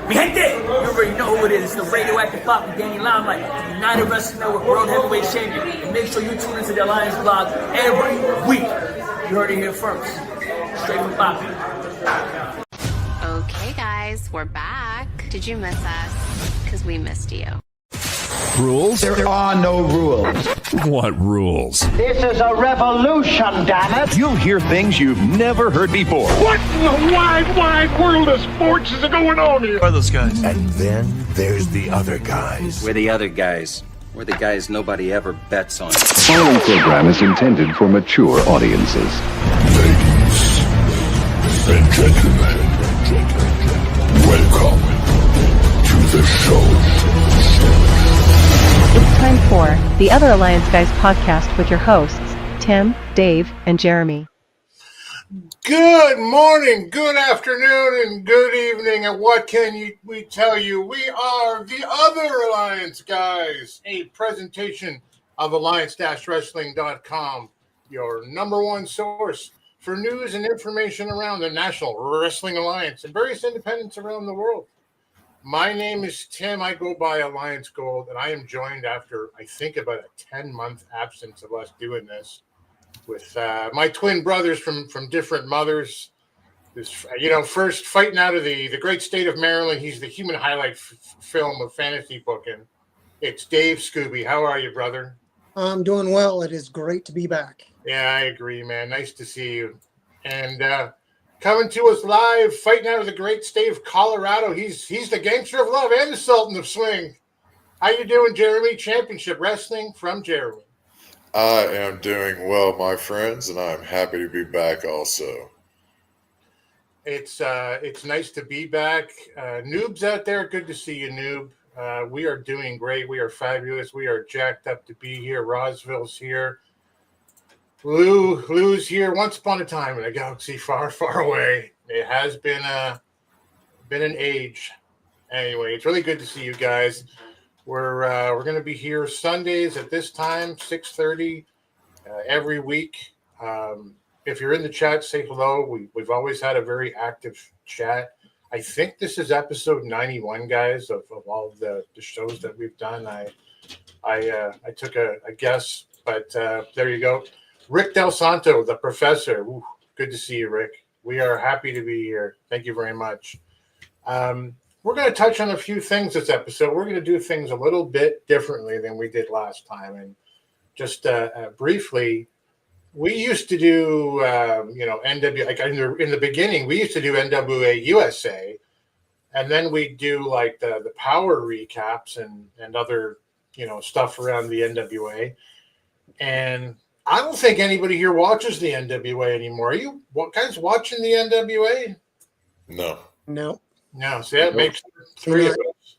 Mi gente, you already know who it is. It's the radioactive pop with Danny Limelight, United Wrestling Network World Heavyweight Champion. And make sure you tune into the Alliance blog every week. You heard it here first. Straight from Poppy. Okay, guys, we're back. Did you miss us? Because we missed you. Rules? There are no rules. What rules? This is a revolution, damn it! You'll hear things you've never heard before. What in the wide world of sports is going on here? Who are those guys? And then there's the other guys. We're the other guys. We're the guys nobody ever bets on. The following program is intended for mature audiences. Ladies and gentlemen, welcome to the show. It's time for the Other Alliance Guys podcast with your hosts, Tim, Dave, and Jeremy. Good morning, good afternoon, and good evening. And what can we tell you? We are the Other Alliance Guys, a presentation of alliance-wrestling.com, your number one source for news and information around the National Wrestling Alliance and various independents around the world. My name is Tim. I go by Alliance Gold, and I am joined after, I think, about a 10-month absence of us doing this with my twin brothers from different mothers. This, first fighting out of the great state of Maryland. He's the human highlight film of fantasy booking. It's Dave Scooby. How are you, brother? I'm doing well. It is great to be back. Yeah, I agree, man. Nice to see you. And coming to us live, fighting out of the great state of Colorado. He's the gangster of love and the sultan of swing. How you doing, Jeremy? Championship Wrestling from Jeremy. I am doing well, my friends, and I'm happy to be back also. It's nice to be back. Noobs out there, good to see you, Noob. We are doing great. We are fabulous. We are jacked up to be here. Rosville's here. Lou's here. Once upon a time in a galaxy far, far away. It has been an age. Anyway, it's really good to see you guys. We're going to be here Sundays at this time, 6:30 every week. If you're in the chat, say hello. We've always had a very active chat. I think this is episode 91, guys, of all of the shows that we've done. I took a guess, but there you go. Rick Del Santo, the professor. Ooh, good to see you, Rick. We are happy to be here. Thank you very much. We're going to touch on a few things this episode. We're going to do things a little bit differently than we did last time. And just briefly, we used to do, NW, like in the beginning, we used to do NWA USA. And then we do like the power recaps and other, stuff around the NWA. And I don't think anybody here watches the NWA anymore. Are you guys watching the NWA? No. No, see, that makes three of us.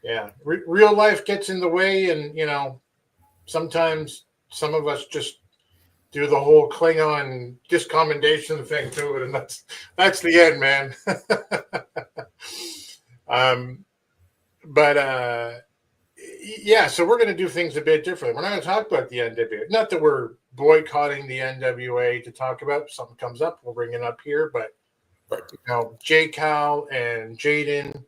Yeah, real life gets in the way, and, sometimes some of us just do the whole Klingon discommendation thing to it, and that's the end, man. Yeah, so we're going to do things a bit differently. We're not going to talk about the NWA. Not that we're boycotting the NWA to talk about. If something comes up, we'll bring it up here. But, J. Cal and Jaden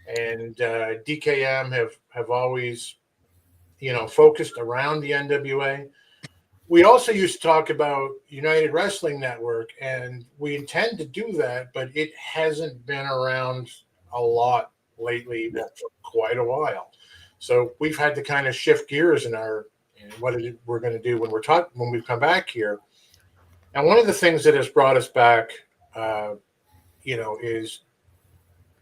and DKM have always, focused around the NWA. We also used to talk about United Wrestling Network, and we intend to do that, but it hasn't been around a lot lately for quite a while. So we've had to kind of shift gears in what we're going to do when we come back here. And one of the things that has brought us back, is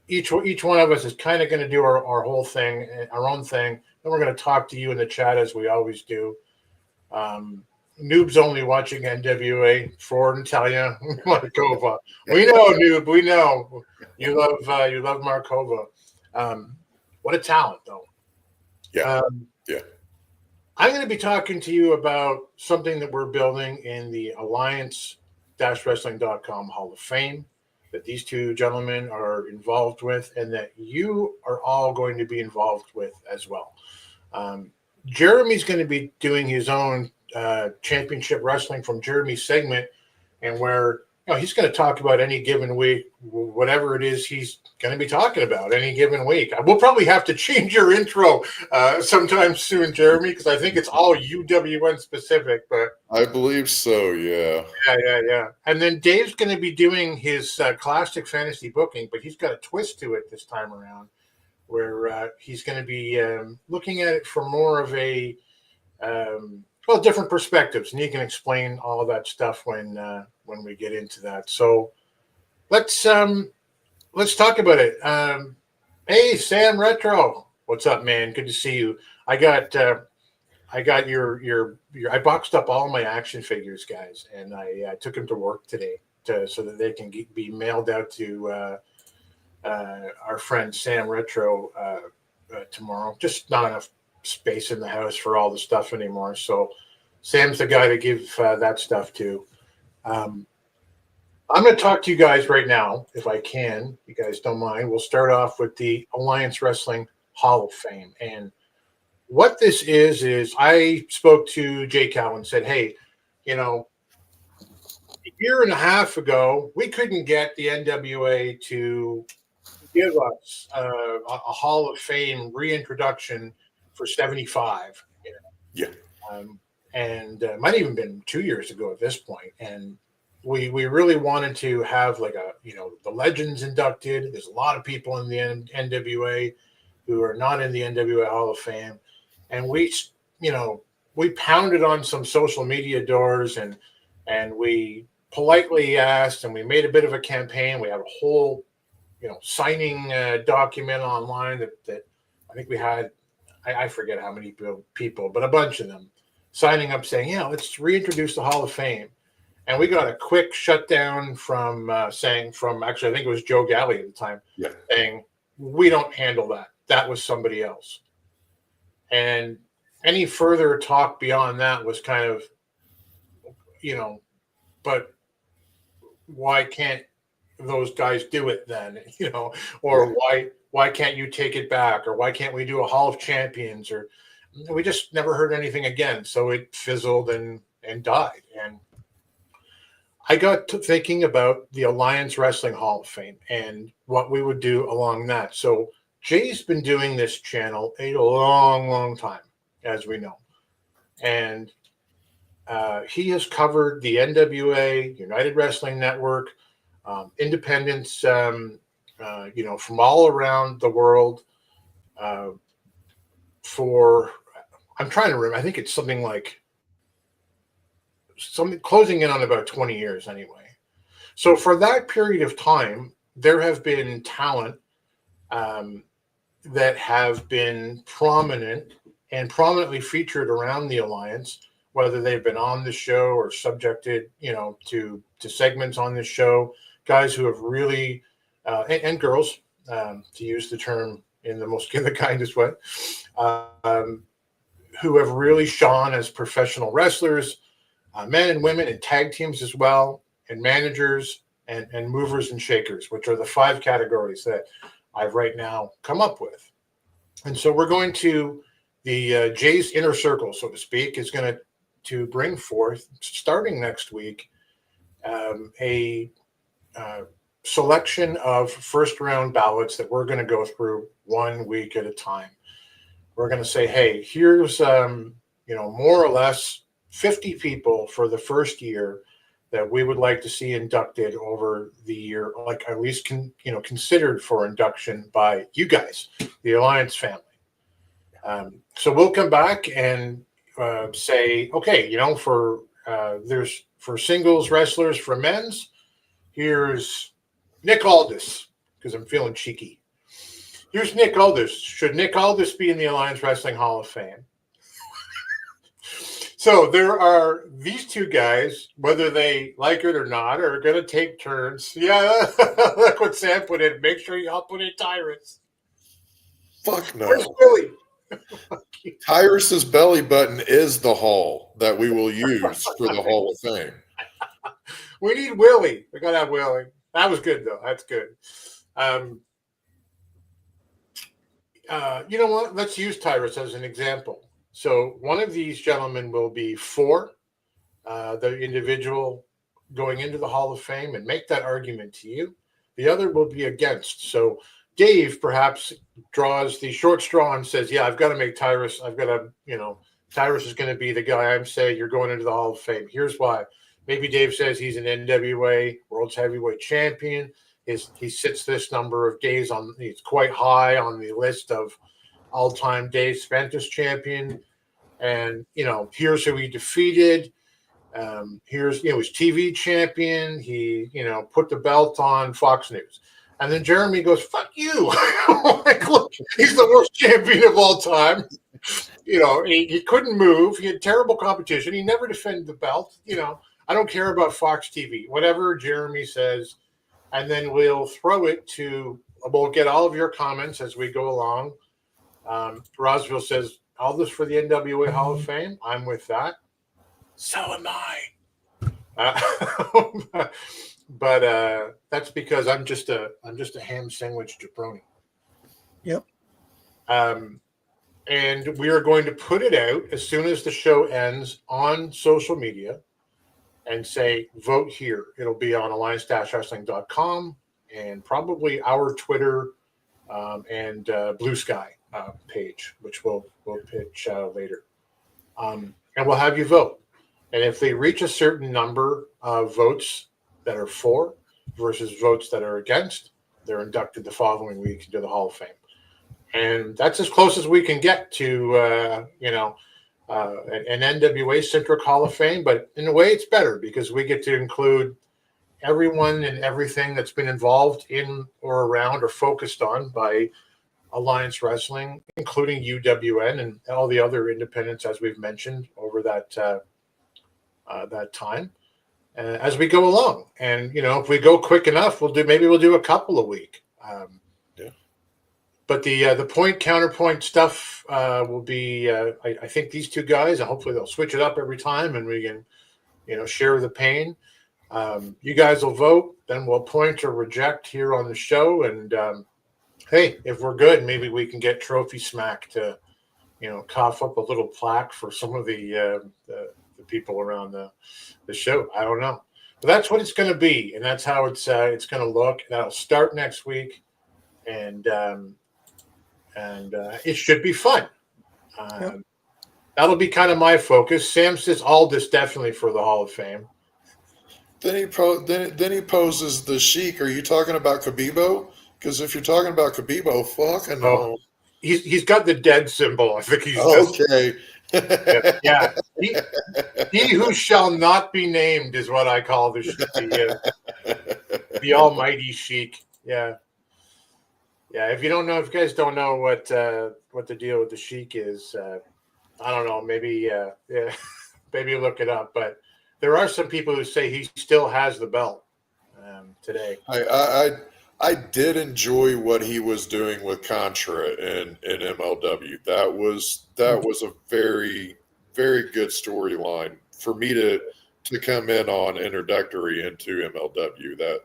each one of us is kind of going to do our whole thing, our own thing. Then we're going to talk to you in the chat as we always do. Noob's only watching NWA for Natalia Markova. We know, Noob. We know you love Markova. What a talent, though. Yeah. I'm going to be talking to you about something that we're building in the alliance-wrestling.com Hall of Fame that these two gentlemen are involved with, and that you are all going to be involved with as well. Jeremy's going to be doing his own championship wrestling from Jeremy segment, and where he's going to talk about any given week, whatever it is he's going to be talking about any given week. We'll probably have to change your intro sometime soon, Jeremy, because I think it's all UWN specific. But I believe so, yeah. Yeah. And then Dave's going to be doing his classic fantasy booking, but he's got a twist to it this time around, where he's going to be looking at it from more of a different perspectives, and he can explain all of that stuff when we get into that. So let's talk about it. Hey, Sam Retro, what's up, man? Good to see you. I got your I boxed up all my action figures, guys, and I took them to work today so that they can be mailed out to our friend Sam Retro tomorrow. Just not enough space in the house for all the stuff anymore, so Sam's the guy to give that stuff to. I'm going to talk to you guys right now, if I can. You guys don't mind. We'll start off with the Alliance Wrestling Hall of Fame. And what this is I spoke to Jay Cal and said, hey, a year and a half ago, we couldn't get the NWA to give us a Hall of Fame reintroduction for 75. Yeah. And it might even been 2 years ago at this point. And we really wanted to have the legends inducted. There's a lot of people in the NWA who are not in the NWA Hall of Fame. And we pounded on some social media doors and we politely asked, and we made a bit of a campaign. We have a whole, signing document online that I think we had, I forget how many people, but a bunch of them signing up saying, let's reintroduce the Hall of Fame. And we got a quick shutdown from actually, I think it was Joe Galley at the time, saying, we don't handle that. That was somebody else. And any further talk beyond that was kind of, but why can't those guys do it then? Or why can't you take it back? Or why can't we do a Hall of Champions? Or we just never heard anything again. So it fizzled and died. And I got to thinking about the Alliance Wrestling Hall of Fame and what we would do along that. So Jay's been doing this channel a long, long time, as we know. And he has covered the NWA, United Wrestling Network, independents, from all around the world I'm trying to remember, I think it's something like closing in on about 20 years anyway. So for that period of time, there have been talent that have been prominent and prominently featured around the Alliance, whether they've been on the show or subjected, to segments on the show, guys who have really, and girls, to use the term in the kindest way, who have really shone as professional wrestlers, men and women in tag teams as well, and managers and movers and shakers, which are the 5 categories that I've right now come up with. And so we're going to the Jay's Inner Circle, so to speak, is going to bring forth, starting next week, a selection of first round ballots that we're going to go through 1 week at a time. We're going to say, hey, here's more or less 50 people for the first year that we would like to see inducted over the year, like at least considered for induction by you guys, the Alliance family. So we'll come back and say, okay, for singles wrestlers for men's, here's Nick Aldis, because I'm feeling cheeky. Here's Nick Aldis. Should Nick Aldis be in the Alliance Wrestling Hall of Fame? So there are these 2 guys, whether they like it or not, are going to take turns. Yeah, look what Sam put in. Make sure y'all put in Tyrus. Fuck no. Where's Billy? Tyrus's belly button is the hall that we will use for the Hall of Fame. We need Willie. We got to have Willie. That was good, though. That's good. You know what? Let's use Tyrus as an example. So one of these gentlemen will be 4, the individual going into the Hall of Fame and make that argument to you. The other will be against. So Dave perhaps draws the short straw and says, yeah, I've got to make Tyrus. I've got to, Tyrus is going to be the guy I'm saying you're going into the Hall of Fame. Here's why. Maybe Dave says he's an NWA World's Heavyweight Champion. He sits this number of days on. He's quite high on the list of all-time days spent as champion. And here's who he defeated. Here's he was TV champion. He put the belt on Fox News. And then Jeremy goes, "Fuck you!" Like, look, he's the worst champion of all time. He couldn't move. He had terrible competition. He never defended the belt. I don't care about Fox TV. Whatever Jeremy says, and then we'll throw it to. We'll get all of your comments as we go along. Roswell says, "All this for the NWA Hall of Fame." I'm with that. So am I. But that's because I'm just a ham sandwich jabroni. Yep. And we are going to put it out as soon as the show ends on social media and say, vote here. It'll be on alliance-wrestling.com and probably our Twitter and Blue Sky page, which we'll pitch later. And we'll have you vote. And if they reach a certain number of votes that are for versus votes that are against, they're inducted the following week into the Hall of Fame. And that's as close as we can get to, an NWA Centric Hall of Fame. But in a way, it's better because we get to include everyone and everything that's been involved in or around or focused on by Alliance Wrestling, including UWN and all the other independents, as we've mentioned over that time. As we go along, and if we go quick enough, we'll do a couple a week. But the point counterpoint stuff will be. I think these two guys, and hopefully they'll switch it up every time, and we can, share the pain. You guys will vote, then we'll point or reject here on the show. And hey, if we're good, maybe we can get Trophy Smack to, cough up a little plaque for some of the people around the show. I don't know, but that's what it's going to be, and that's how it's going to look. That'll start next week, and it should be fun. That'll be kind of my focus. Sam says Aldis definitely for the Hall of Fame. Then he poses the Sheik. Are you talking about Khabib? Because if you're talking about Khabib, fucking no. He's got the dead symbol. I think he's okay. Yeah. He who shall not be named is what I call the almighty Sheik. Yeah. Yeah. If you guys don't know what the deal with the Sheik is, I don't know. Maybe maybe look it up. But there are some people who say he still has the belt today. I did enjoy what he was doing with Contra in MLW. That was a very, very good storyline for me to come in on introductory into MLW. That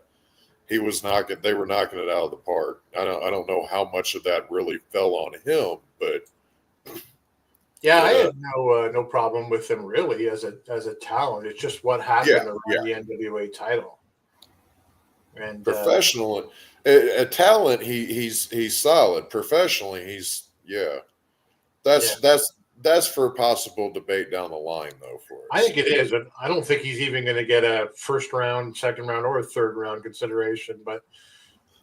they were knocking it out of the park. I don't know how much of that really fell on him, but yeah, I had no problem with him really as a talent. It's just what happened around the NWA title. And professional, a talent, he's solid. Professionally, that's for a possible debate down the line, though. For us, I think it is, and I don't think he's even going to get a first round, second round, or a third round consideration. But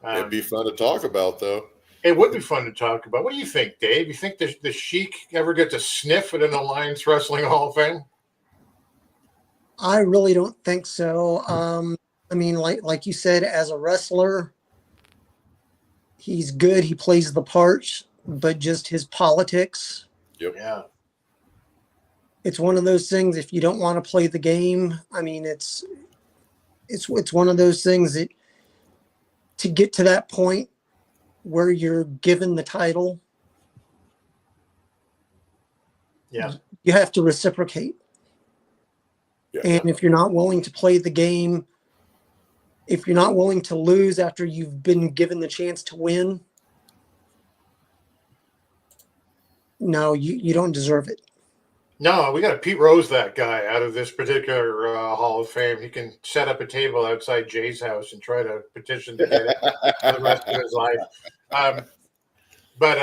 it'd be fun to talk about, though. It would be fun to talk about. What do you think, Dave? You think the Sheik ever gets a sniff at an Alliance Wrestling Hall of Fame? I really don't think so. I mean, like you said, as a wrestler, he's good. He plays the parts, but just his politics. Yep. Yeah. It's one of those things. If you don't want to play the game, I mean, it's one of those things that to get to that point where you're given the title, you have to reciprocate. Yeah. And if you're not willing to play the game, if you're not willing to lose after you've been given the chance to win, no, you don't deserve it. No, we got to Pete Rose that guy out of this particular Hall of Fame. He can set up a table outside Jay's house and try to petition to get it for the rest of his life. But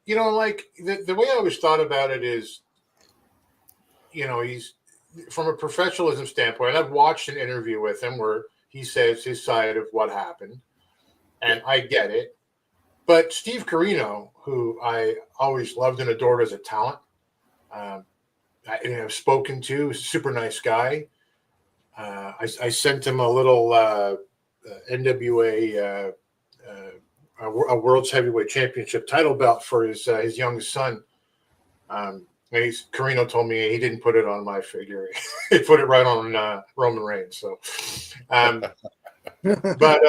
like the way I always thought about it is, he's from a professionalism standpoint. I've watched an interview with him where he says his side of what happened, and I get it. But Steve Carino, who I always loved and adored as a talent, I've spoken to, super nice guy. I sent him a little NWA a World's Heavyweight Championship title belt for his youngest son. Carino told me he didn't put it on my figure; he put it right on Roman Reigns. So, but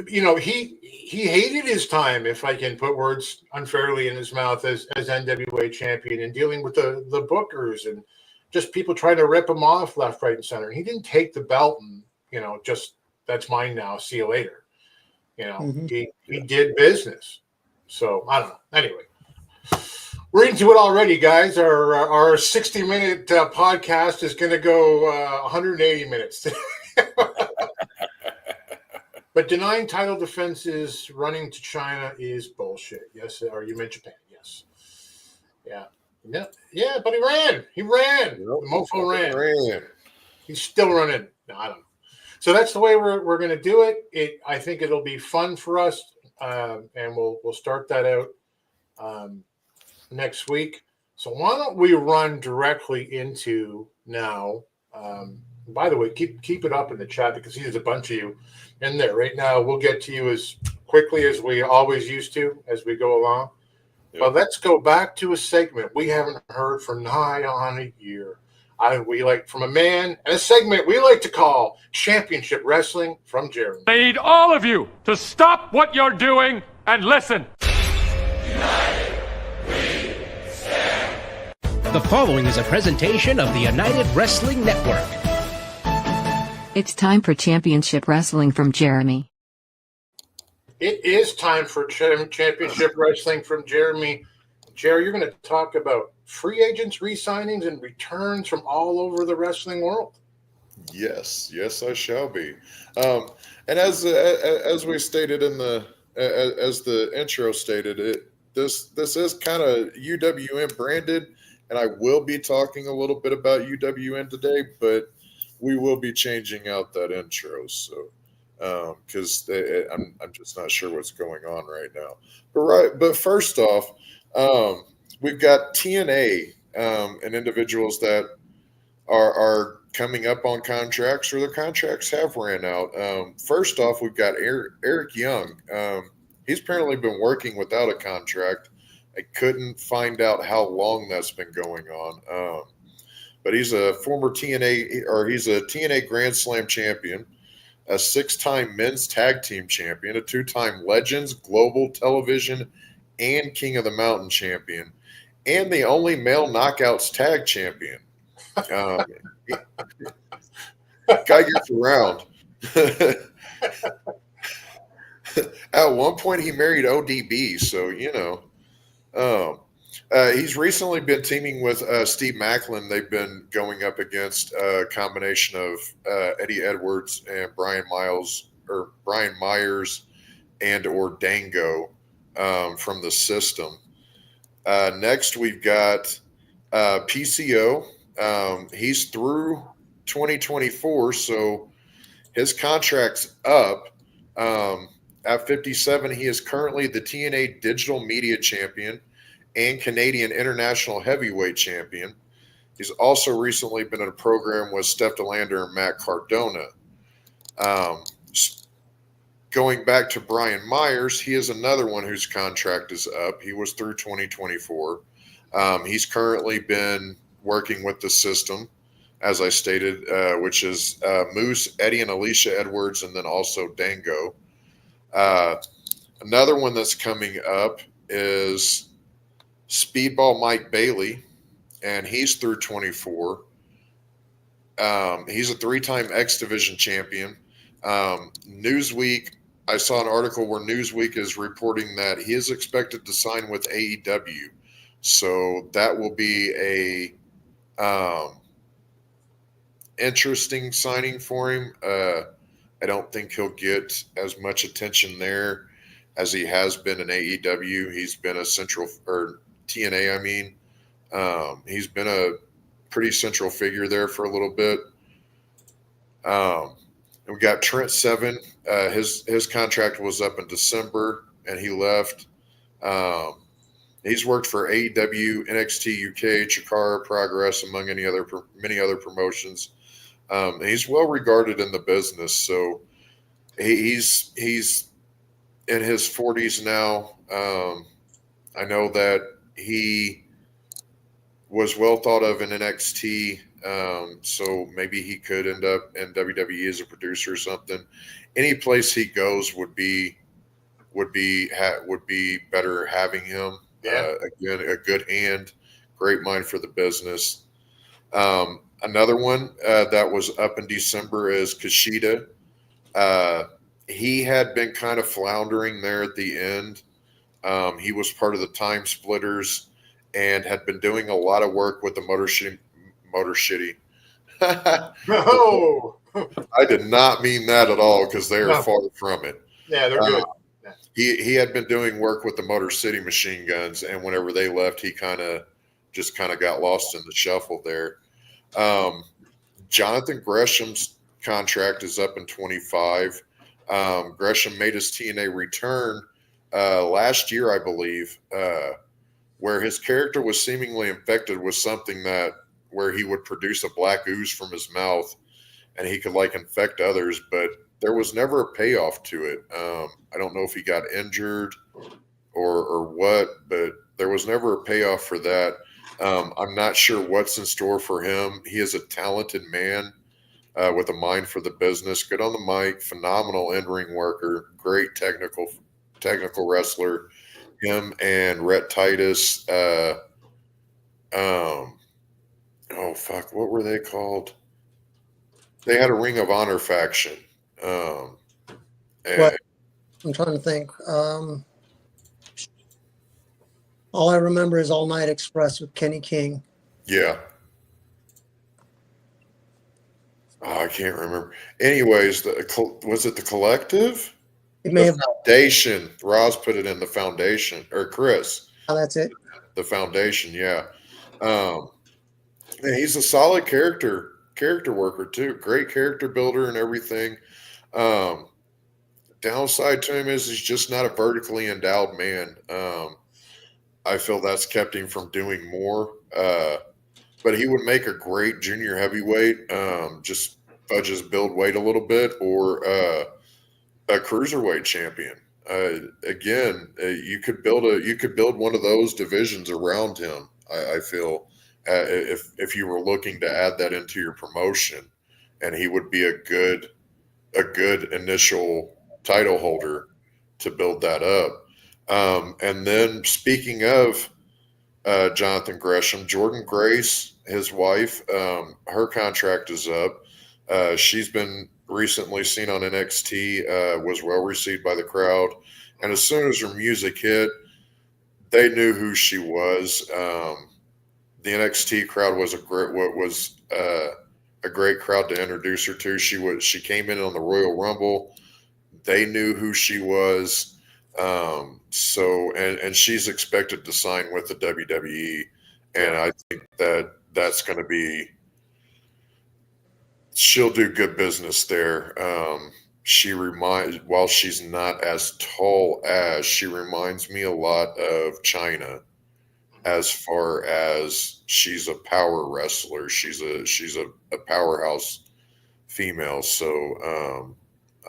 he hated his time, if I can put words unfairly in his mouth, as NWA champion and dealing with the bookers and just people trying to rip him off left, right, and center. He didn't take the belt and just that's mine now. See you later. He did business. So I don't know. Anyway, we're into it already, guys. Our 60-minute podcast is going to go 180 minutes. But denying title defenses running to China is bullshit. Yes, or you meant Japan. Yes. Yeah, but he ran. Yep. The mofo ran. He's still running. No, I don't know. So that's the way we're going to do it. I think it'll be fun for us, and we'll start that out next week. So why don't we run directly into now? By the way, keep it up in the chat because there's a bunch of you in there right now. We'll get to you as quickly as we always used to as we go along. Yep. But let's go back to a segment we haven't heard for nigh on a year. We like from a man and a segment we like to call Championship Wrestling from Jeremy. I need all of you to stop what you're doing and listen. United we stand. The following is a presentation of the United Wrestling Network. It's time for Championship Wrestling from Jeremy. It is time for Championship Wrestling from Jeremy. Jerry, you're going to talk about free agents, re-signings, and returns from all over the wrestling world. Yes, I shall be. And as we stated in as the intro stated, this is kind of UWN branded, and I will be talking a little bit about UWN today, but we will be changing out that intro, so because I'm just not sure what's going on right now. But first off, we've got TNA and individuals that are coming up on contracts or their contracts have ran out. First off, we've got Eric Young. He's apparently been working without a contract. I couldn't find out how long that's been going on. But he's a former he's a TNA Grand Slam champion, a 6-time men's tag team champion, a 2-time Legends Global Television and King of the Mountain champion, and the only male knockouts tag champion. Guy gets around. At one point, he married ODB, so he's recently been teaming with Steve Macklin. They've been going up against a combination of Eddie Edwards and Brian Myers and or Dango from the system. Next, we've got PCO. He's through 2024, so his contract's up. At 57, he is currently the TNA Digital Media Champion and Canadian International Heavyweight Champion. He's also recently been in a program with Steph DeLander and Matt Cardona. Going back to Brian Myers, he is another one whose contract is up. He was through 2024. He's currently been working with the system, as I stated, which is Moose, Eddie, and Alicia Edwards, and then also Dango. Another one that's coming up is Speedball Mike Bailey, and he's through 24. He's a 3-time X Division champion. Newsweek, I saw an article where Newsweek is reporting that he is expected to sign with AEW. So that will be Interesting signing for him. I don't think he'll get as much attention there as he has been in AEW. He's been a central, or TNA, I mean. He's been a pretty central figure there for a little bit. And we got Trent Seven. His contract was up in December, and he left. He's worked for AEW, NXT UK, Chikara, Progress, among many other promotions. He's well regarded in the business, so he's in his 40s now. I know that he was well thought of in NXT, so maybe he could end up in WWE as a producer or something. Any place he goes would be better having him. Yeah. Again, a good hand, great mind for the business. Another one that was up in December is Kushida. He had been kind of floundering there at the end. He was part of the Time Splitters and had been doing a lot of work with the Motor Shitty. Oh, I did not mean that at all, because they are far from it. Yeah, they're good. He had been doing work with the Motor City Machine Guns, and whenever they left, he kind of got lost in the shuffle there. Jonathan Gresham's contract is up in 25. Gresham made his TNA return last year, I believe, where his character was seemingly infected with something where he would produce a black ooze from his mouth, and he could infect others, but there was never a payoff to it. I don't know if he got injured or what, but there was never a payoff for that. I'm not sure what's in store for him. He is a talented man with a mind for the business, good on the mic, phenomenal in-ring worker, great technical wrestler. Him and Rhett Titus. What were they called? They had a Ring of Honor faction. I'm trying to think. All I remember is All Night Express with Kenny King. Yeah. Oh, I can't remember. Anyways, was it the Collective? It may have. Foundation. Roz put it in the Foundation, or Chris. Oh, that's it. The Foundation, yeah. And he's a solid character worker too. Great character builder and everything. Downside to him is he's just not a vertically endowed man. I feel that's kept him from doing more. But he would make a great junior heavyweight. Just fudge his build weight a little bit, or a cruiserweight champion. Again, you could build one of those divisions around him. I feel if you were looking to add that into your promotion, and he would be a good initial title holder to build that up. And then speaking of Jonathan Gresham, Jordan Grace, his wife, her contract is up. She's been recently seen on NXT, was well received by the crowd, and as soon as her music hit, they knew who she was. The NXT crowd was a great crowd to introduce her to. She came in on the Royal Rumble. They knew who she was. And she's expected to sign with the WWE, and I think that's going to be. She'll do good business there. While she's not as tall as, she reminds me a lot of China, as far as she's a power wrestler. She's a powerhouse female. So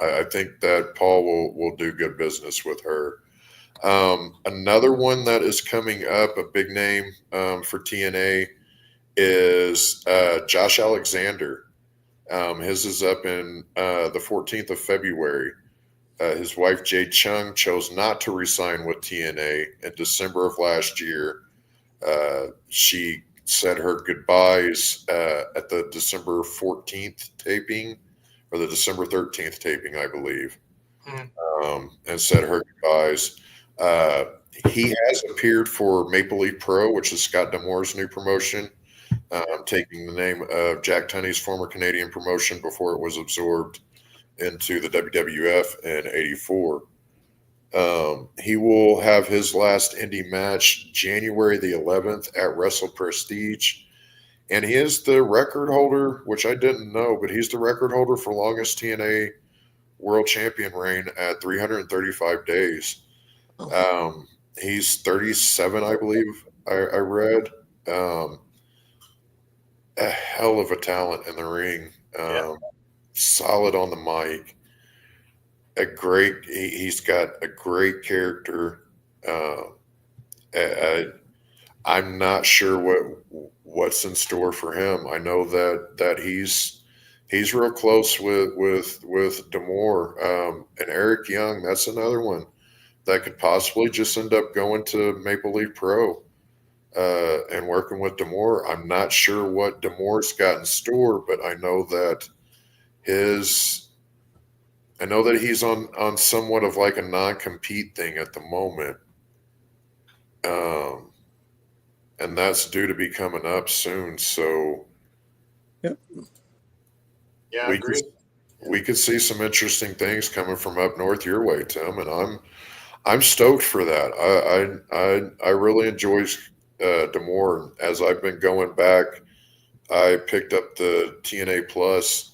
I think that Paul will do good business with her. Another one that is coming up, a big name for TNA, is Josh Alexander. His is up in the 14th of February. His wife, Jade Chung, chose not to resign with TNA in December of last year. She said her goodbyes at the December 14th taping, or the December 13th taping, I believe, and said her goodbyes. He has appeared for Maple Leaf Pro, which is Scott D'Amore's new promotion. taking the name of Jack Tunney's former Canadian promotion before it was absorbed into the WWF in '84. He will have his last indie match January the 11th at Wrestle Prestige. And he is the record holder, which I didn't know, but he's the record holder for longest TNA world champion reign at 335 days. He's 37, I believe I read. A hell of a talent in the ring. Solid on the mic. He's got a great character. I'm not sure what's in store for him. I know that he's real close with D'Amore, and Eric Young. That's another one that could possibly just end up going to Maple Leaf Pro and working with D'Amore. I'm not sure what D'Amore's got in store, but I know that he's on somewhat of like a non-compete thing at the moment. And that's due to be coming up soon. So Yep. Yeah, I agree. We could see some interesting things coming from up north your way, Tim, and I'm stoked for that. I really enjoy D'Amore. As I've been going back, I picked up the TNA Plus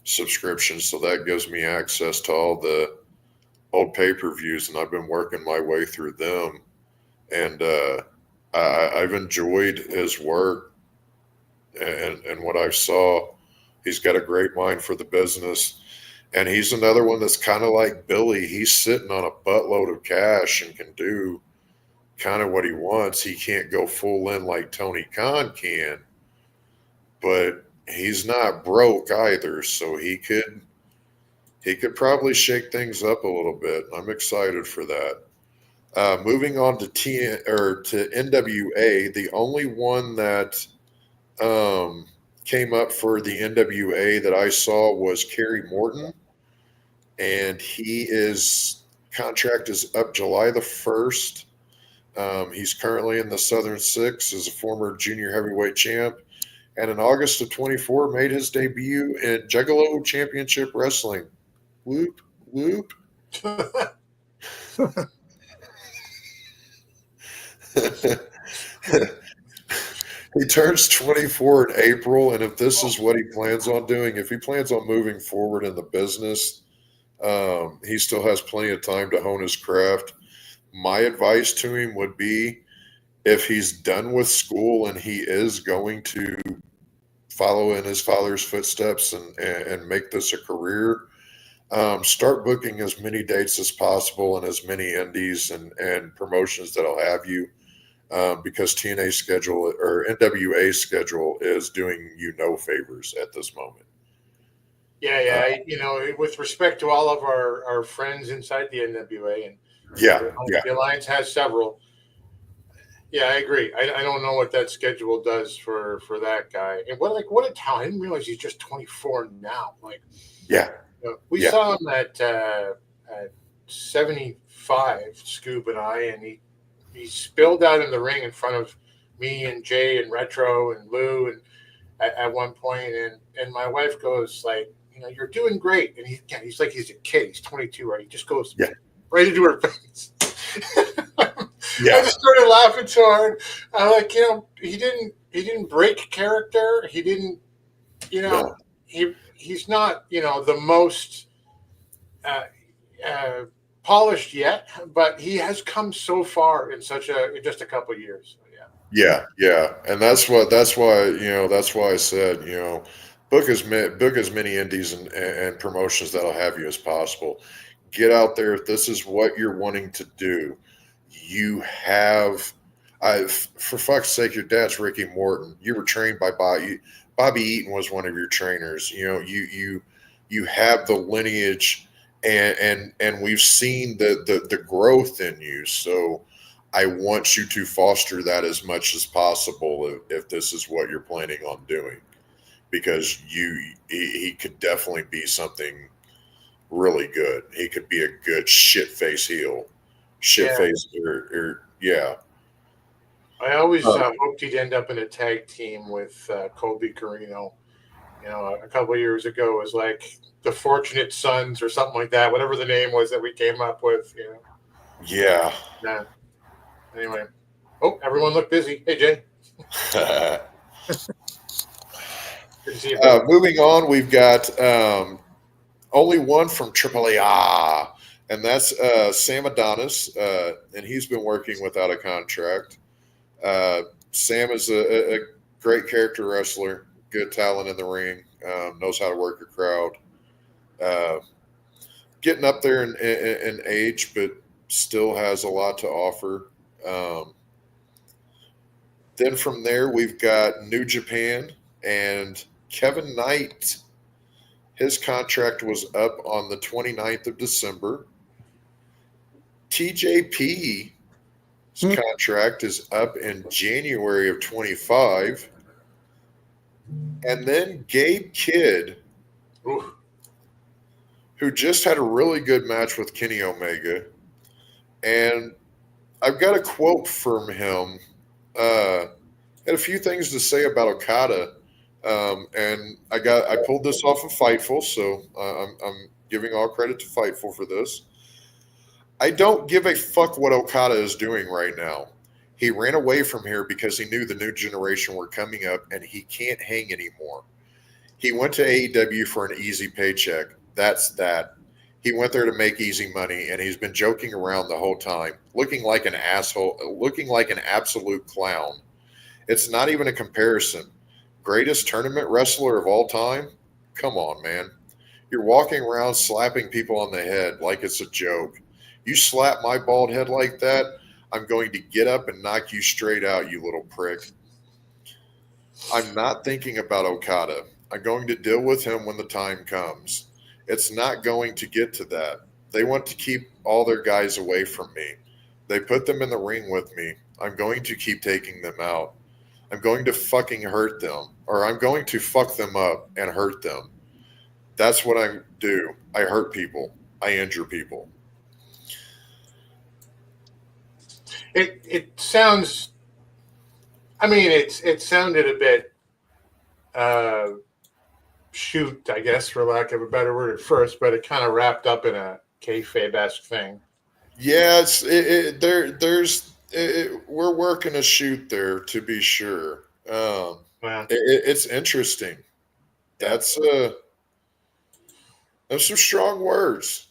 subscription, so that gives me access to all the old pay-per-views, and I've been working my way through them. And I've enjoyed his work and what I saw. He's got a great mind for the business. And he's another one that's kind of like Billy. He's sitting on a buttload of cash and can do kind of what he wants. He can't go full in like Tony Khan can, but he's not broke either. So he could probably shake things up a little bit. I'm excited for that. Moving on to NWA, the only one that came up for the NWA that I saw was Kerry Morton, and his contract is up July the 1st. He's currently in the Southern Six as a former junior heavyweight champ, and in August of 24 made his debut in Juggalo Championship Wrestling. Whoop, whoop. He turns 24 in April, and if this is what he plans on doing, if he plans on moving forward in the business, he still has plenty of time to hone his craft. My advice to him would be, if he's done with school and he is going to follow in his father's footsteps and make this a career, start booking as many dates as possible and as many indies and promotions that'll have you. Because TNA schedule or NWA schedule is doing you no favors at this moment. Yeah. With respect to all of our friends inside the NWA, and the Alliance has several. Yeah, I agree. I don't know what that schedule does for that guy. And what a talent! I didn't realize he's just 24 now. We saw him at 75, Scoob and I, and he spilled out in the ring in front of me and Jay and Retro and Lou and at one point, and my wife goes like, you're doing great, and he's like he's a kid, he's 22, right? He just goes right into her face. I just started laughing so hard. I'm like, he didn't break character. He didn't, he's not the most polished yet, but he has come so far in just a couple of years. Yeah, and that's why I said, book as many indies and promotions that'll have you as possible. Get out there. If this is what you're wanting to do, you have. For fuck's sake, your dad's Ricky Morton. You were trained by Bobby. Bobby Eaton was one of your trainers. You have the lineage. And we've seen the growth in you. So I want you to foster that as much as possible if this is what you're planning on doing, because he could definitely be something really good. He could be a good shit face heel, or I always hoped he'd end up in a tag team with Colby Carino. You know, a couple of years ago, it was like the Fortunate Sons or something like that, whatever the name was that we came up with. You know. Yeah. Nah. Anyway. Oh, everyone looked busy. Hey, Jay. Good to see you. Moving on, we've got only one from AAA, and that's Sam Adonis, and he's been working without a contract. Sam is a great character wrestler, good talent in the ring, knows how to work a crowd. Getting up there in age, but still has a lot to offer. Then from there, we've got New Japan and Kevin Knight. His contract was up on the 29th of December. TJP's contract is up in January of 25. And then Gabe Kidd, who just had a really good match with Kenny Omega. And I've got a quote from him. Had a few things to say about Okada. And I pulled this off of Fightful, so I'm giving all credit to Fightful for this. I don't give a fuck what Okada is doing right now. He ran away from here because he knew the new generation were coming up and he can't hang anymore. He went to AEW for an easy paycheck. That's that. He went there to make easy money, and he's been joking around the whole time, looking like an asshole, looking like an absolute clown. It's not even a comparison. Greatest tournament wrestler of all time? Come on, man. You're walking around slapping people on the head like it's a joke. You slap my bald head like that, I'm going to get up and knock you straight out, you little prick. I'm not thinking about Okada. I'm going to deal with him when the time comes. It's not going to get to that. They want to keep all their guys away from me. They put them in the ring with me. I'm going to keep taking them out. I'm going to fucking hurt them, or I'm going to fuck them up and hurt them. That's what I do. I hurt people. I injure people. It sounds. I mean, it sounded a bit shoot, I guess, for lack of a better word at first, but it kind of wrapped up in a kayfabe-esque thing. Yeah, we're working a shoot there, to be sure. It's interesting. That's some strong words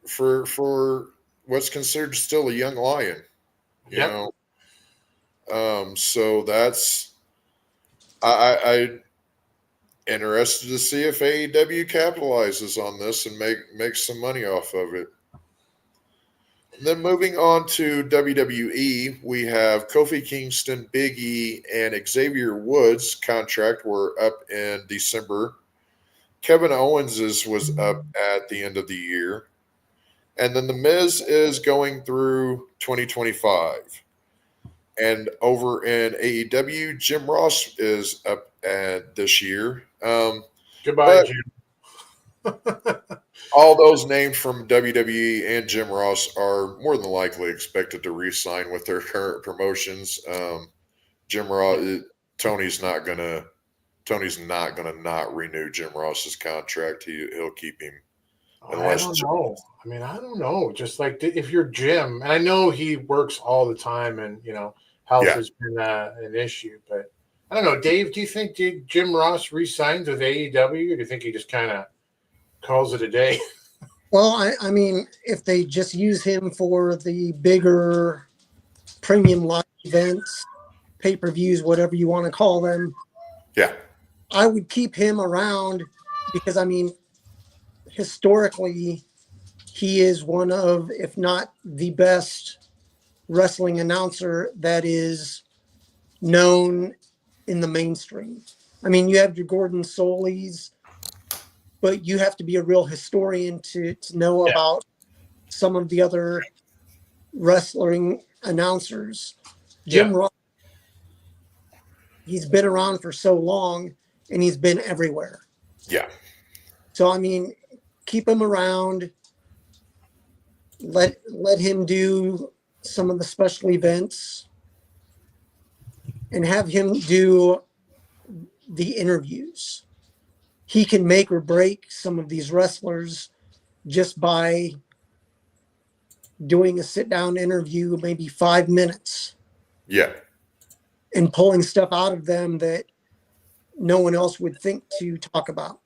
for what's considered still a young lion. You know, so that's I interested to see if AEW capitalizes on this and makes some money off of it. And then moving on to WWE, we have Kofi Kingston, Big E, and Xavier Woods' contract were up in December. Kevin Owens' was up at the end of the year. And then The Miz is going through 2025. And over in AEW, Jim Ross is up at this year. Goodbye, Jim. All those named from WWE and Jim Ross are more than likely expected to re-sign with their current promotions. Jim Ross, Tony's not gonna not renew Jim Ross's contract. He'll keep him. I don't know. I mean, I don't know. Just like if you're Jim, and I know he works all the time, and health has been an issue, but I don't know. Dave, do you think Jim Ross re-signs with AEW, or do you think he just kind of calls it a day? Well, I mean, if they just use him for the bigger premium live events, pay-per-views, whatever you want to call them, I would keep him around because, I mean, historically, he is one of, if not the best wrestling announcer that is known in the mainstream. I mean, you have your Gordon Solys, but you have to be a real historian to know about some of the other wrestling announcers. Jim Ross, he's been around for so long and he's been everywhere. Yeah. So, I mean, keep him around. Let him do some of the special events. and have him do the interviews. He can make or break some of these wrestlers just by doing a sit-down interview, maybe 5 minutes. Yeah. And pulling stuff out of them that no one else would think to talk about.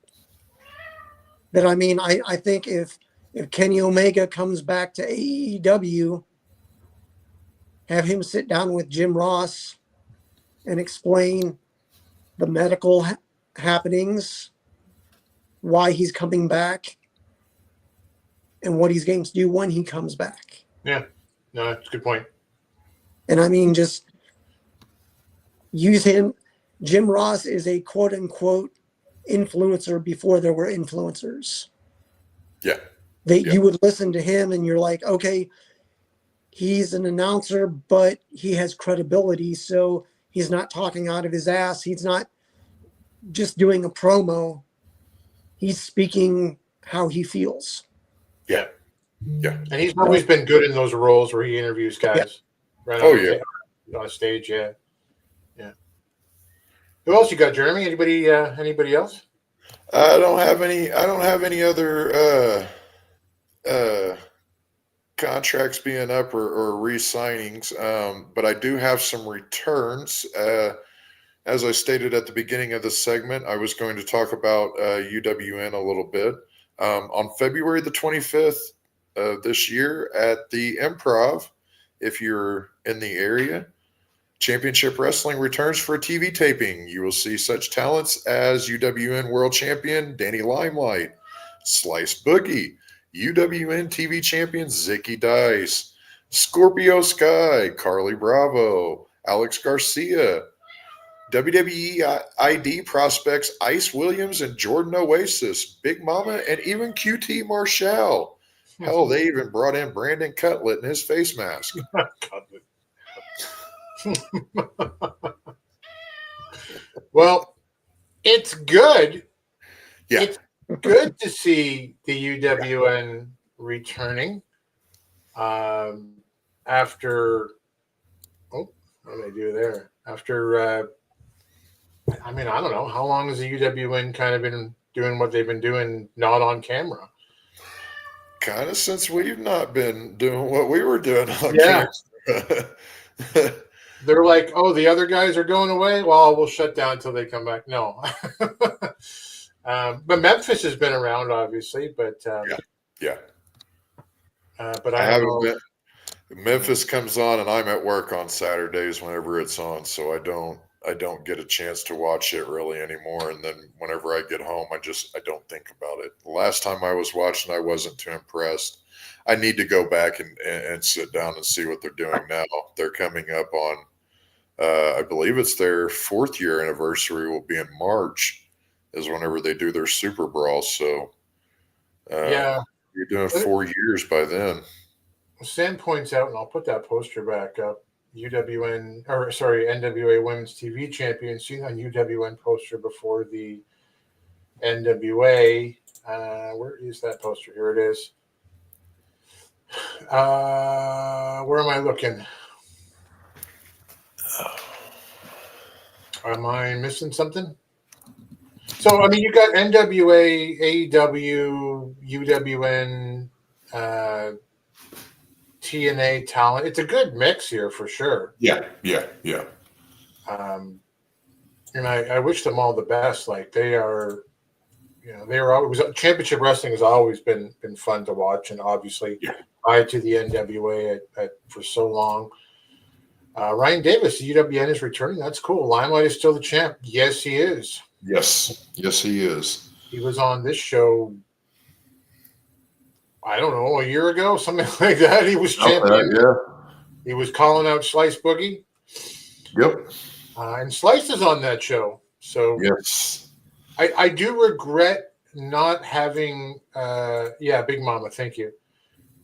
But I mean, I think if Kenny Omega comes back to AEW, have him sit down with Jim Ross and explain the medical happenings, why he's coming back, and what he's going to do when he comes back. Yeah, no, that's a good point. And I mean, just use him. Jim Ross is a quote unquote influencer before there were influencers. Yeah. You would listen to him and you're like, okay, he's an announcer, but he has credibility. So he's not talking out of his ass. He's not just doing a promo. He's speaking how he feels. Yeah. Yeah. And he's always been good in those roles where he interviews guys. Yeah. Right on stage. Yeah. Yeah. Who else you got, Jeremy? Anybody else? I don't have any other contracts being up or re-signings, but I do have some returns. As I stated at the beginning of the segment, I was going to talk about UWN a little bit. On February the 25th this year at the Improv, if you're in the area, Championship Wrestling returns for a TV taping. You will see such talents as UWN World Champion Danny Limelight, Slice Boogie, UWN TV Champion Zicky Dice, Scorpio Sky, Carly Bravo, Alex Garcia, WWE ID prospects Ice Williams and Jordan Oasis, Big Mama, and even QT Marshall. Hell, they even brought in Brandon Cutlet in his face mask. Well, it's good. Yeah. It's good to see the UWN returning after what did I do there? After I mean, I don't know. How long has the UWN kind of been doing what they've been doing not on camera? Kind of since we've not been doing what we were doing on camera. They're like, oh, the other guys are going away? Well, we'll shut down until they come back. No. But Memphis has been around, obviously. But yeah. But I haven't been. Memphis comes on, and I'm at work on Saturdays whenever it's on, so I don't get a chance to watch it really anymore. And then whenever I get home, I don't think about it. The last time I was watching, I wasn't too impressed. I need to go back and sit down and see what they're doing now. They're coming up on, I believe it's their 4th year anniversary will be in March is whenever they do their Super Brawl. So you're doing 4 years by then. Sam points out, and I'll put that poster back up, NWA Women's TV Champion, seen on UWN poster before the NWA. Where is that poster? Here it is. Where am I looking? Am I missing something? So, I mean, you got NWA, AEW, UWN, TNA talent. It's a good mix here for sure. Yeah. And I wish them all the best. Like they are, they are always championship wrestling has always been fun to watch, and obviously tied to the NWA for so long. Ryan Davis, UWN is returning. That's cool. Limelight is still the champ. Yes, he is. Yes, he is. He was on this show, I don't know, a year ago, something like that. He was champion. He was calling out Slice Boogie. Yep. And Slice is on that show. So yes, I do regret not having. Big Mama, thank you.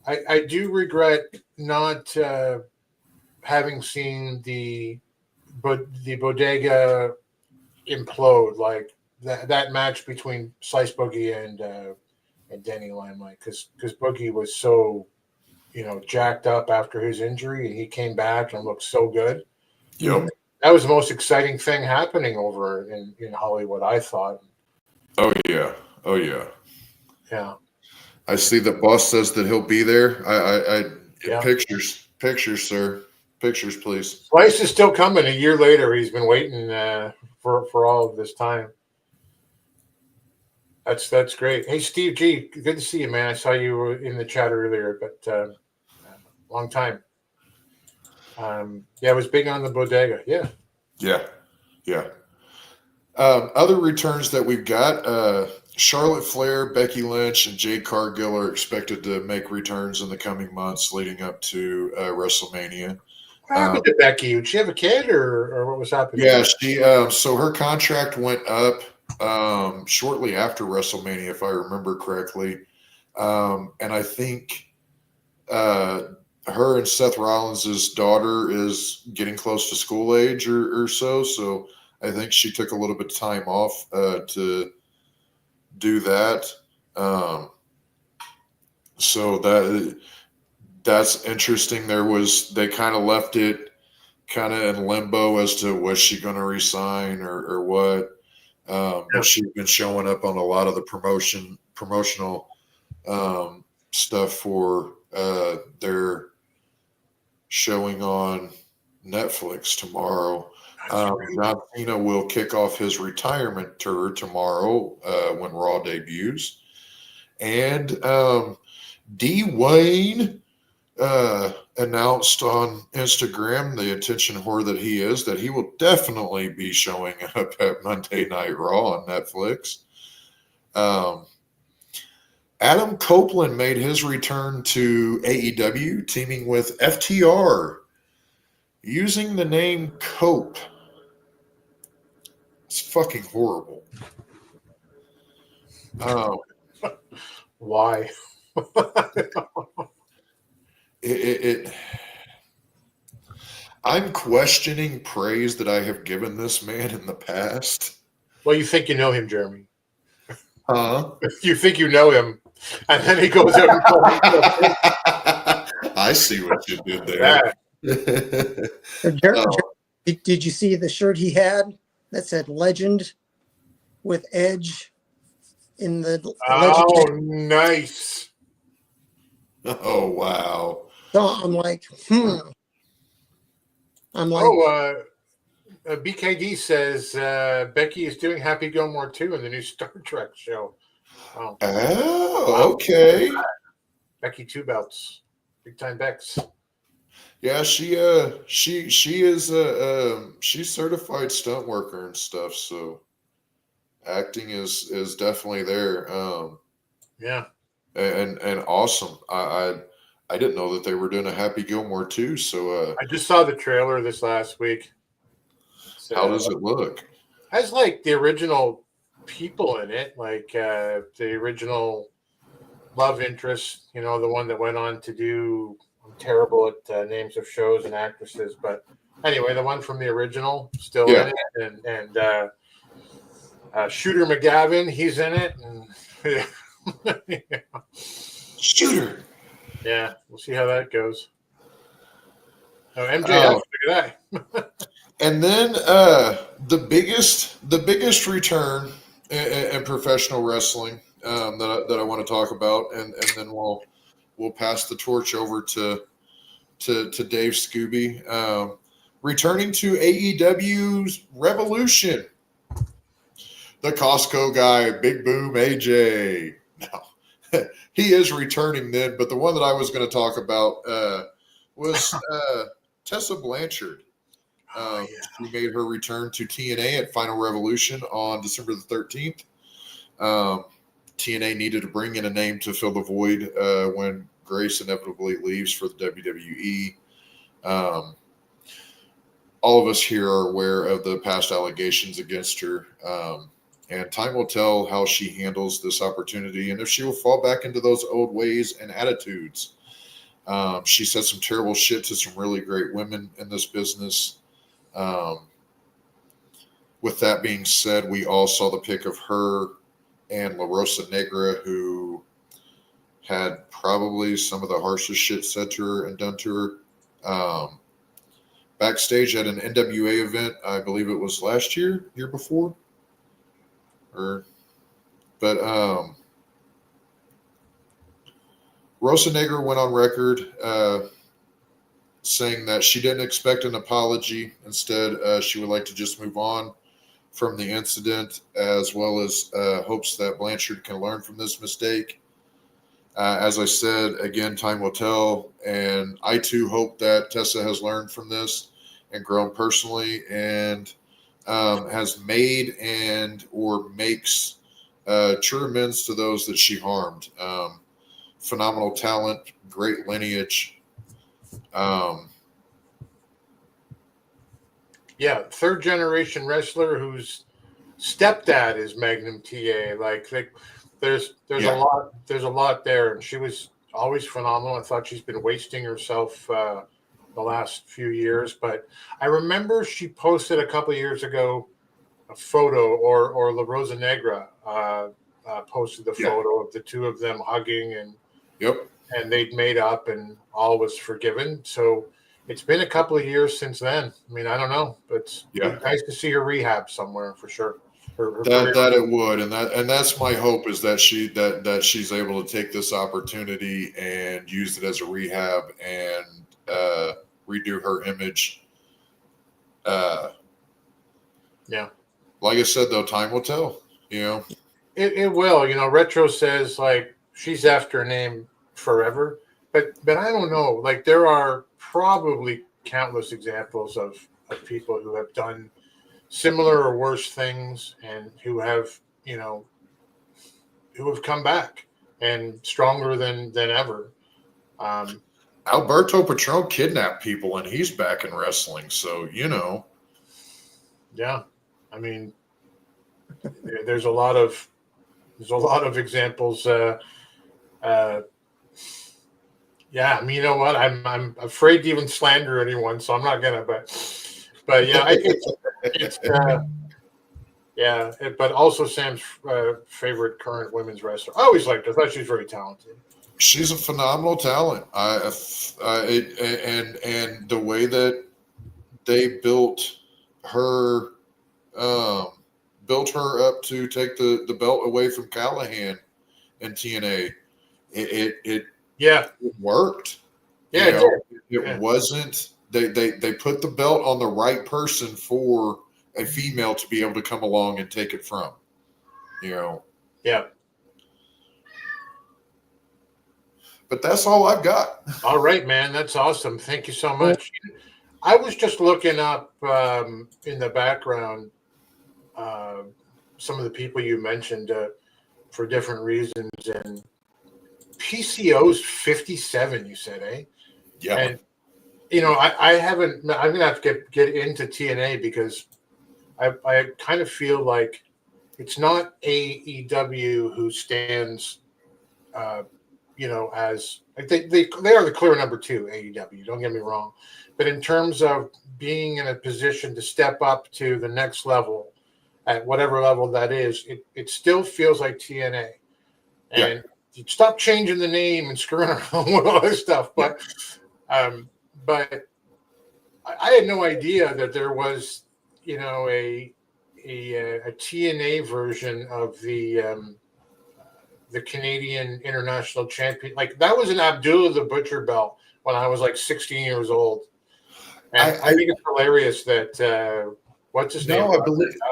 I do regret not having seen the bodega implode, like that match between Slice Boogie and Danny Limelight, because Boogie was so jacked up after his injury, and he came back and looked so good. Yep. That was the most exciting thing happening over in Hollywood, I thought. Oh yeah. Oh yeah. Yeah. I see the boss says that he'll be there. Yeah. Pictures, sir. Pictures, please. Slice is still coming. A year later, he's been waiting for all of this time. That's great. Hey, Steve G, good to see you, man. I saw you in the chat earlier, but long time. Yeah, I was big on the bodega. Yeah. Yeah. Other returns that we've got, Charlotte Flair, Becky Lynch, and Jade Cargill are expected to make returns in the coming months leading up to WrestleMania. What happened to Becky? Did she have a kid, or what was happening? Yeah, she. So her contract went up shortly after WrestleMania, if I remember correctly, and I think her and Seth Rollins' daughter is getting close to school age or so. So I think she took a little bit of time off to do that. So that's interesting. They kind of left it kind of in limbo as to was she going to resign or what. But she's been showing up on a lot of the promotional stuff for their showing on Netflix tomorrow. John Cena will kick off his retirement tour tomorrow when Raw debuts. And Dwayne announced on Instagram the attention whore that he is, that he will definitely be showing up at Monday Night Raw on Netflix. Adam Copeland made his return to AEW, teaming with FTR, using the name Cope. It's fucking horrible. Why? I'm questioning praise that I have given this man in the past. Well, you think you know him, Jeremy. Huh? You think you know him, and then he goes out and calls himself. I see what you did there. Did you see the shirt he had that said "Legend" with Edge in the? Oh, nice! Oh, wow! So I'm like, BKD says Becky is doing Happy Gilmore 2 in the new Star Trek show. Oh, okay. Becky Two Belts, big time Bex. Yeah, she is she's certified stunt worker and stuff. So acting is definitely there. Yeah, and awesome. I didn't know that they were doing a Happy Gilmore 2. So I just saw the trailer this last week. So, how does it look? Has like the original people in it, like the original love interest. You know, the one that went on to do. I'm terrible at names of shows and actresses, but anyway, the one from the original still in it, and Shooter McGavin, he's in it, and Shooter. Yeah, we'll see how that goes. Oh, MJF, look at that. And then the biggest return in professional wrestling that I want to talk about, and then we'll pass the torch over to Dave Scooby. Returning to AEW's Revolution, the Costco guy, Big Boom AJ. No, he is returning then, but the one that I was going to talk about was Tessa Blanchard. She made her return to TNA at Final Revolution on December the 13th. TNA needed to bring in a name to fill the void when Grace inevitably leaves for the WWE. All of us here are aware of the past allegations against her, and time will tell how she handles this opportunity and if she will fall back into those old ways and attitudes. She said some terrible shit to some really great women in this business. With that being said, we all saw the pic of her and La Rosa Negra, who had probably some of the harshest shit said to her and done to her. backstage at an NWA event. I believe it was last year before. But Rosa Negra went on record saying that she didn't expect an apology. Instead, she would like to just move on from the incident, as well as hopes that Blanchard can learn from this mistake. As I said, again, time will tell. And I, too, hope that Tessa has learned from this and grown personally and has made and or makes true amends to those that she harmed. Phenomenal talent, great lineage. Yeah, third generation wrestler whose stepdad is Magnum TA. Like there's a lot there, and she was always phenomenal. I thought she's been wasting herself the last few years, but I remember she posted a couple of years ago a photo, or La Rosa Negra posted the photo of the two of them hugging, and they'd made up and all was forgiven. So it's been a couple of years since then. I mean, I don't know, but it's nice to see her rehab somewhere for sure. That it would, and that's my hope, is that she's able to take this opportunity and use it as a rehab and redo her image. Like I said, though, time will tell. It will. Retro says like she's after a name forever, but I don't know. Like there are probably countless examples of people who have done similar or worse things and who have come back and stronger than ever. Alberto Patron kidnapped people and he's back in wrestling, so yeah, I mean there's a lot of examples. Yeah, I mean, you know what? I'm afraid to even slander anyone, so I'm not gonna. But yeah, but also Sam's favorite current women's wrestler. I always liked her. I thought she was very talented. She's a phenomenal talent. And the way that they built her up to take the belt away from Callahan in TNA, it worked. Yeah, it wasn't. They put the belt on the right person for a female to be able to come along and take it from. Yeah. But that's all I've got. All right, man. That's awesome. Thank you so much. I was just looking up in the background some of the people you mentioned for different reasons, and PCO's 57. You said, eh? Yeah. And I haven't. I'm gonna have to get into TNA because I kind of feel like it's not AEW who stands. As like they are the clear number 2 AEW. Don't get me wrong, but in terms of being in a position to step up to the next level, at whatever level that is, it still feels like TNA. And you stop changing the name and screwing around with all this stuff. But I had no idea that there was a TNA version of the Canadian International Champion. Like that was an Abdullah the Butcher belt when I was like 16 years old. And I think it's hilarious that what's his name?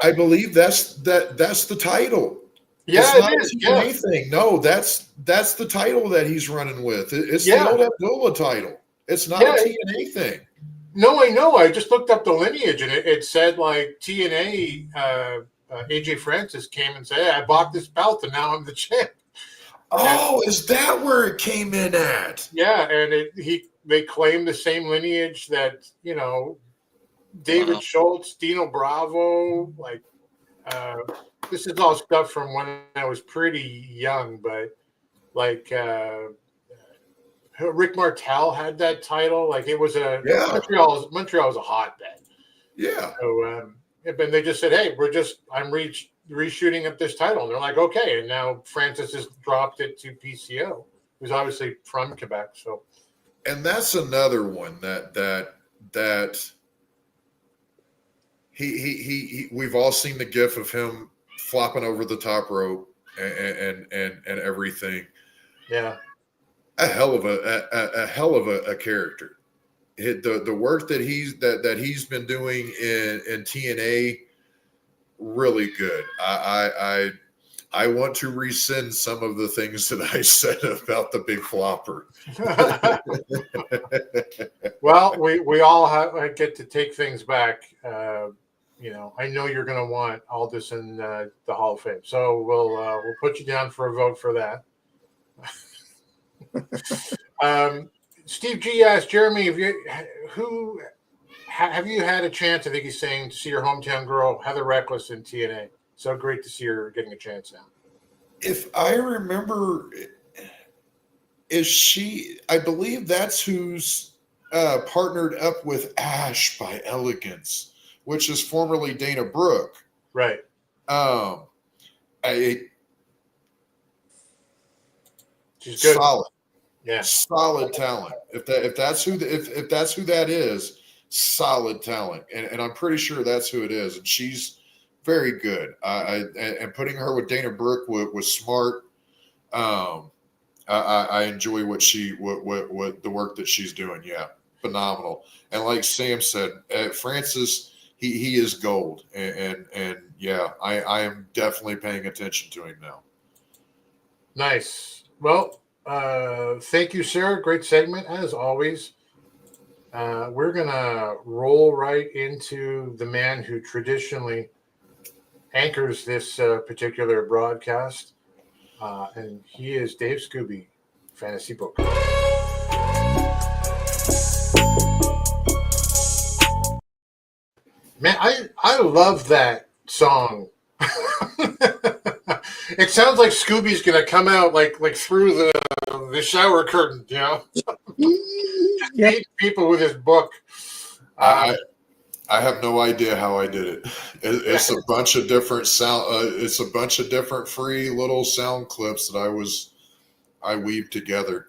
I believe that's the title. Yeah, it's not it is. A TNA thing. No, that's the title that he's running with. It's the old Abdullah title. It's not a TNA thing. No, I know. I just looked up the lineage and it said like TNA. AJ Francis came and said, "Hey, I bought this belt and now I'm the champ." Oh, is that where it came in at? Yeah, and they claim the same lineage that David Schultz, Dino Bravo. Like this is all stuff from when I was pretty young, but like Rick Martel had that title. Like it was Montreal was a hotbed. Yeah. So and they just said, "Hey, I'm reshooting up this title." And they're like, "Okay." And now Francis has dropped it to PCO, who's obviously from Quebec. So, and that's another one that we've all seen the gif of him flopping over the top rope and everything. Yeah. A hell of a character. The work that he's been doing in TNA, really good. I want to rescind some of the things that I said about the big flopper. Well, we all get to take things back. I know you're going to want Aldis in the Hall of Fame, so we'll put you down for a vote for that. Steve G asked Jeremy, have you had a chance? I think he's saying, to see your hometown girl Heather Reckless in TNA. So great to see her getting a chance now. If I remember, I believe that's who's partnered up with Ash by Elegance, which is formerly Dana Brooke. Right. She's good. Solid. Yeah. Solid talent. If that's who that is, solid talent. And I'm pretty sure that's who it is. And she's very good. And putting her with Dana Brooke was smart. I enjoy what the work that she's doing. Yeah, phenomenal. And like Sam said, Francis, he is gold. And yeah, I am definitely paying attention to him now. Nice. Well, thank you, sir. Great segment as always. We're gonna roll right into the man who traditionally anchors this particular broadcast, and he is Dave Scooby, Fantasy Booker. Man, I love that song. It sounds like Scooby's gonna come out like through the shower curtain, you know. Yep. People with his book. I have no idea how I did it. It's a bunch of different it's a bunch of different free little sound clips that I weaved together.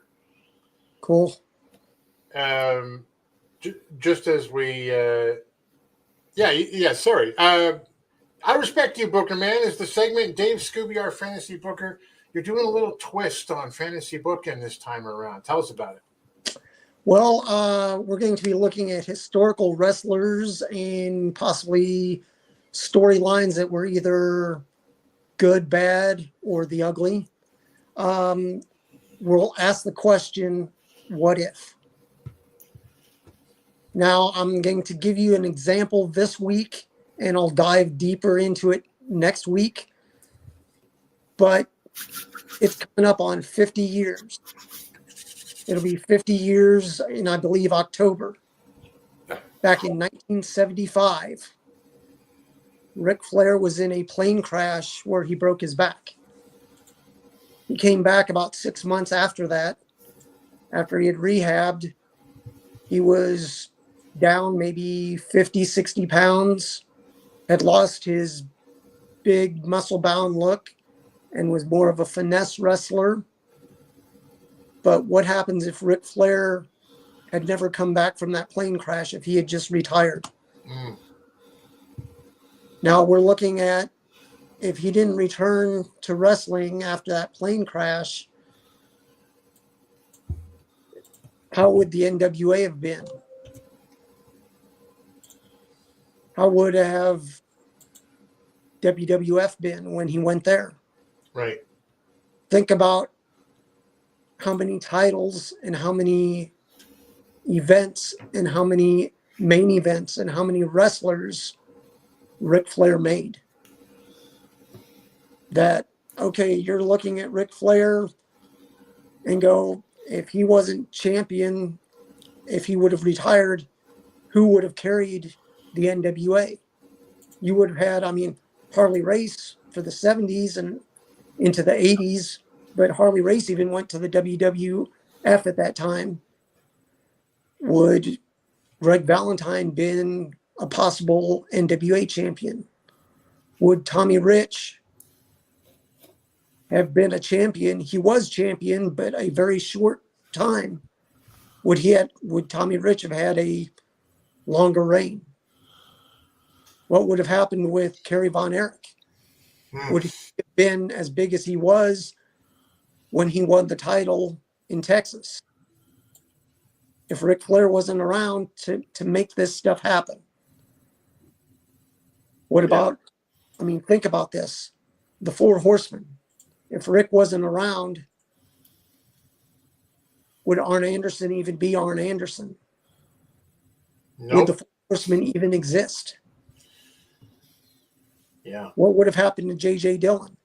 Cool. Just as we, sorry. I respect you, Booker Man. Is the segment Dave Scooby, our fantasy booker? You're doing a little twist on fantasy booking this time around. Tell us about it. Well, we're going to be looking at historical wrestlers and possibly storylines that were either good, bad, or the ugly. We'll ask the question, what if? Now, I'm going to give you an example this week, and I'll dive deeper into it next week. But it's coming up on 50 years. It'll be 50 years in, I believe, October. Back in 1975, Ric Flair was in a plane crash where he broke his back. He came back about 6 months after that. After he had rehabbed, he was down maybe 50, 60 pounds, had lost his big muscle-bound look, and was more of a finesse wrestler. But what happens if Ric Flair had never come back from that plane crash, if he had just retired? Now we're looking at, if he didn't return to wrestling after that plane crash, how would the NWA have been? How would have WWF been when he went there? Right. Think about how many titles and how many events and how many main events and how many wrestlers Ric Flair made. That, okay, you're looking at Ric Flair and go, if he wasn't champion, if he would have retired, who would have carried the NWA? You would have had, Harley Race for the 70s and into the 80s, but Harley Race even went to the WWF at that time. Would Greg Valentine been a possible NWA champion? Would Tommy Rich have been a champion? He was champion, but a very short time. Would Tommy Rich have had a longer reign? What would have happened with Kerry Von Erich? Would he have been as big as he was when he won the title in Texas? If Ric Flair wasn't around to make this stuff happen? What about, I mean, think about this. The Four Horsemen. If Rick wasn't around, would Arn Anderson even be Arn Anderson? Nope. Would the Four Horsemen even exist? Yeah. What would have happened to J.J. Dillon?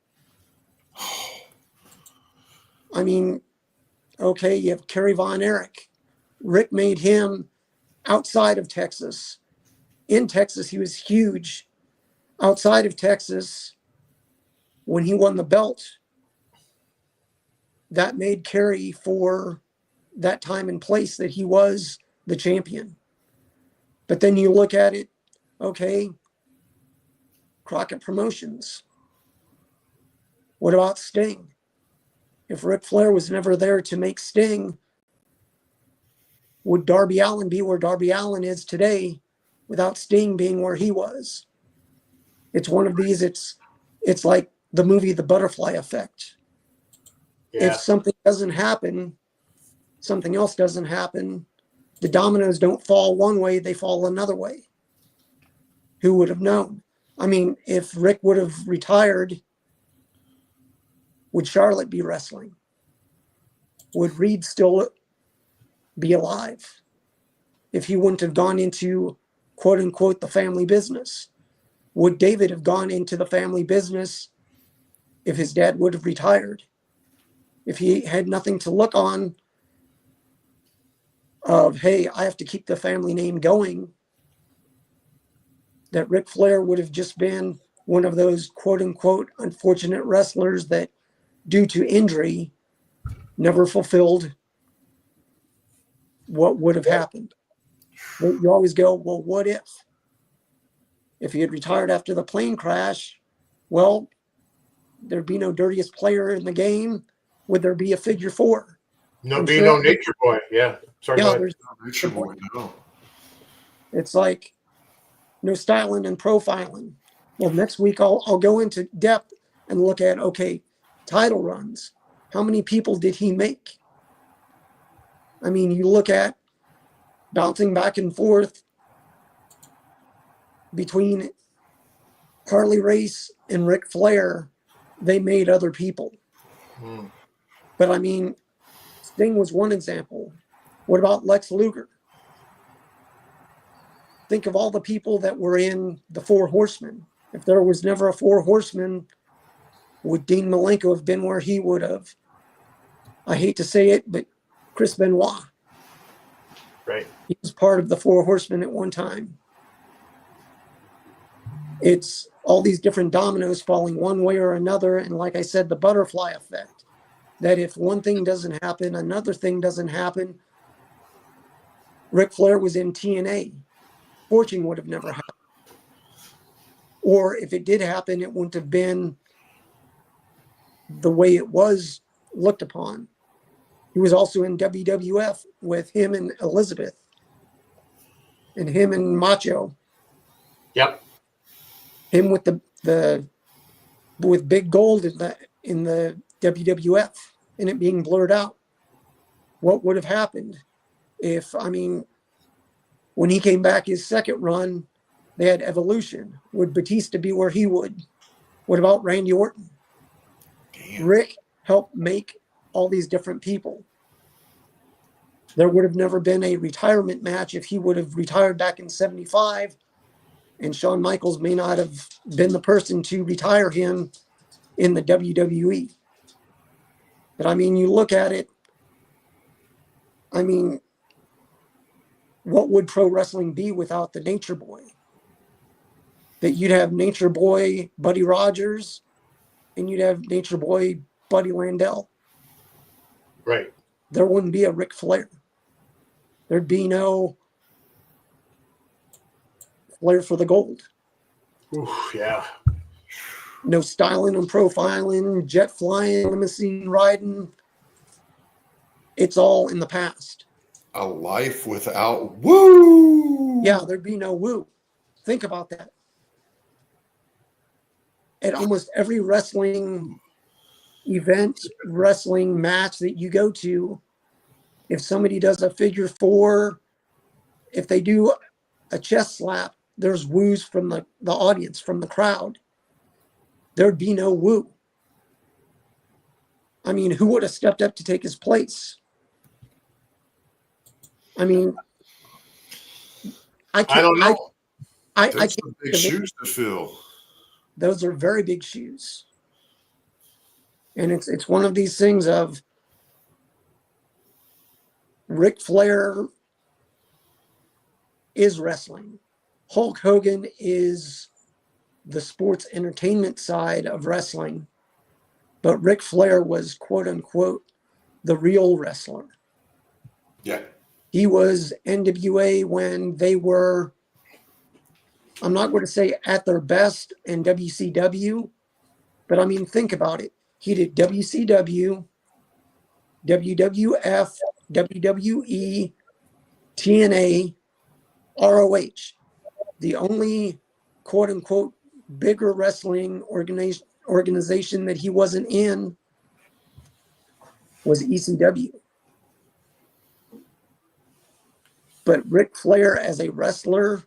I mean, okay, you have Kerry Von Erich. Rick made him outside of Texas. In Texas, he was huge. Outside of Texas, when he won the belt, that made Kerry for that time and place that he was the champion. But then you look at it, okay, Crockett Promotions. What about Sting? If Ric Flair was never there to make Sting, would Darby Allin be where Darby Allin is today without Sting being where he was? It's one of these, it's like the movie The Butterfly Effect. Yeah. If something doesn't happen, something else doesn't happen, the dominoes don't fall one way, they fall another way. Who would have known? I mean, if Rick would have retired, would Charlotte be wrestling? Would Reed still be alive if he wouldn't have gone into, quote unquote, the family business? Would David have gone into the family business if his dad would have retired? If he had nothing to look on of, hey, I have to keep the family name going, that Ric Flair would have just been one of those quote unquote unfortunate wrestlers that due to injury never fulfilled what would have happened. But you always go, well, what if? If he had retired after the plane crash, well, there'd be no dirtiest player in the game. Would there be a figure four? No Nature Boy. Yeah. Sorry. Yeah, there's no Nature Boy. No. It's like no styling and profiling. Well, next week I'll go into depth and look at, okay, title runs. How many people did he make? I mean, you look at bouncing back and forth between Harley Race and Ric Flair, they made other people. But I mean, Sting was one example. What about Lex Luger? Think of all the people that were in the Four Horsemen. If there was never a Four Horsemen, would Dean Malenko have been where he would have? I hate to say it, but Chris Benoit. Right. He was part of the Four Horsemen at one time. It's all these different dominoes falling one way or another. And like I said, the butterfly effect, that if one thing doesn't happen, another thing doesn't happen. Ric Flair was in TNA. Fortune would have never happened. Or if it did happen, it wouldn't have been the way it was looked upon. He was also in WWF with him and Elizabeth and him and Macho. Yep. Him with with Big Gold in the WWF and it being blurred out. What would have happened if, I mean, when he came back his second run, they had Evolution. Would Batista be where he would? What about Randy Orton? Damn. Rick helped make all these different people. There would have never been a retirement match if he would have retired back in 75, and Shawn Michaels may not have been the person to retire him in the WWE. But I mean, you look at it, I mean, what would pro wrestling be without the Nature Boy? That you'd have Nature Boy Buddy Rogers and you'd have Nature Boy Buddy Landell. Right. There wouldn't be a Ric Flair. There'd be no Flair for the gold. Oof, yeah. No styling and profiling, jet flying, limousine riding. It's all in the past. A life without woo. Yeah, there'd be no woo. Think about that. at almost every wrestling event, wrestling match that you go to, if somebody does a figure four, if they do a chest slap, there's woos from the audience, from the crowd. There'd be no woo. I mean, who would have stepped up to take his place? I mean, I don't know. I There's can't some big shoes to fill. Those are very big shoes. And it's one of these things of Ric Flair is wrestling. Hulk Hogan is the sports entertainment side of wrestling. But Ric Flair was, quote unquote, the real wrestler. Yeah. He was NWA when they were, I'm not going to say at their best in WCW, but I mean, think about it. He did WCW, WWF, WWE, TNA, ROH. The only quote unquote bigger wrestling organization that he wasn't in was ECW. But Ric Flair as a wrestler,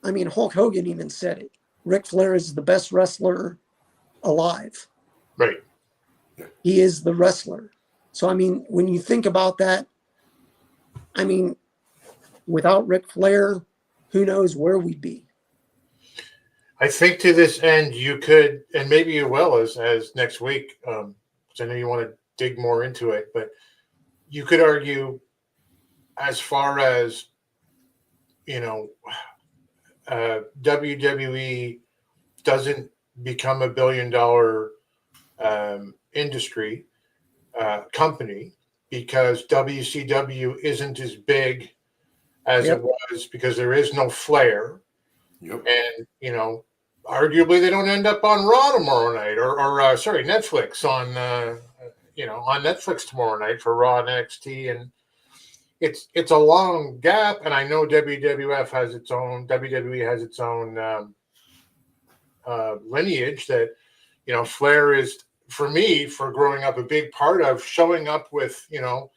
I mean, Hulk Hogan even said it. Ric Flair is the best wrestler alive. Right. He is the wrestler. So, I mean, when you think about that, I mean, without Ric Flair, who knows where we'd be. I think to this end, you could, and maybe you will as next week, because I know you want to dig more into it, but you could argue as far as, you know, WWE doesn't become $1 billion industry company because WCW isn't as big as it was because there is no Flair. Yep. And, you know, arguably they don't end up on Raw tomorrow night or Netflix on Netflix tomorrow night for Raw and NXT. And it's a long gap. And I know WWE has its own lineage that, you know, Flair is, for me, for growing up, a big part of showing up with, you know,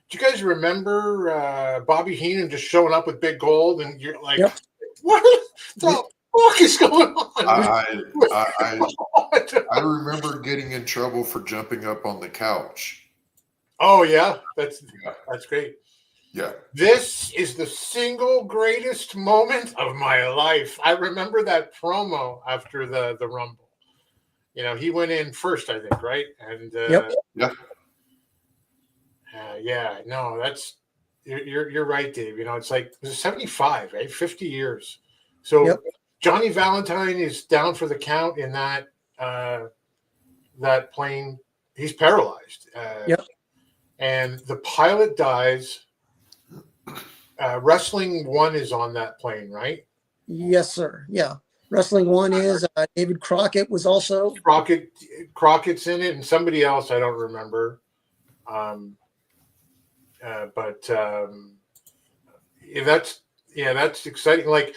do you guys remember Bobby Heenan just showing up with Big Gold? And you're like, what the fuck is going on? I remember getting in trouble for jumping up on the couch. Oh, yeah. That's great. Yeah. This is the single greatest moment of my life. I remember that promo after the Rumble. You know, he went in first, I think, right? And you're right, Dave. You know, it's like 75, right? 50 years. So Johnny Valentine is down for the count in that plane. He's paralyzed. And the pilot dies. Wrestling 1 is on that plane, right? Yes, sir. Yeah. Wrestling 1 is David Crockett was also. Crockett's in it, and somebody else I don't remember. That's exciting. Like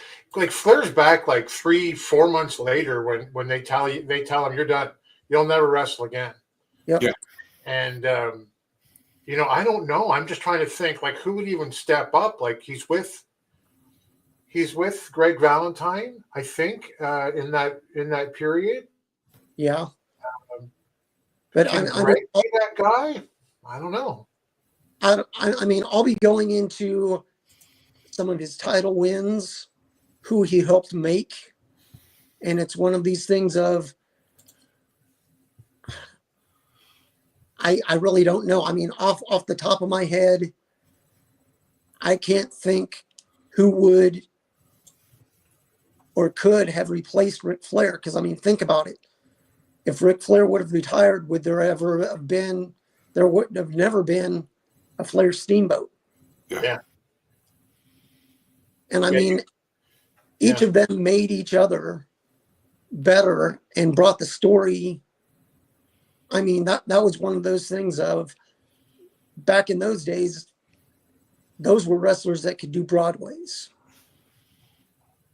Flair's back like 3-4 months later when they tell him you're done. You'll never wrestle again. Yep. Yeah. And you know, I don't know. I'm just trying to think like who would even step up. Like he's with Greg Valentine, I think, in that period. Yeah. But that guy, I don't know. I mean, I'll be going into some of his title wins, who he helped make, and it's one of these things of I really don't know. I mean, off the top of my head, I can't think who would or could have replaced Ric Flair. Because, I mean, think about it. If Ric Flair would have retired, would there ever have been, there would have never been a Flair Steamboat. Yeah. And I mean, each of them made each other better and brought the story. I mean, that was one of those things of back in those days, those were wrestlers that could do Broadways.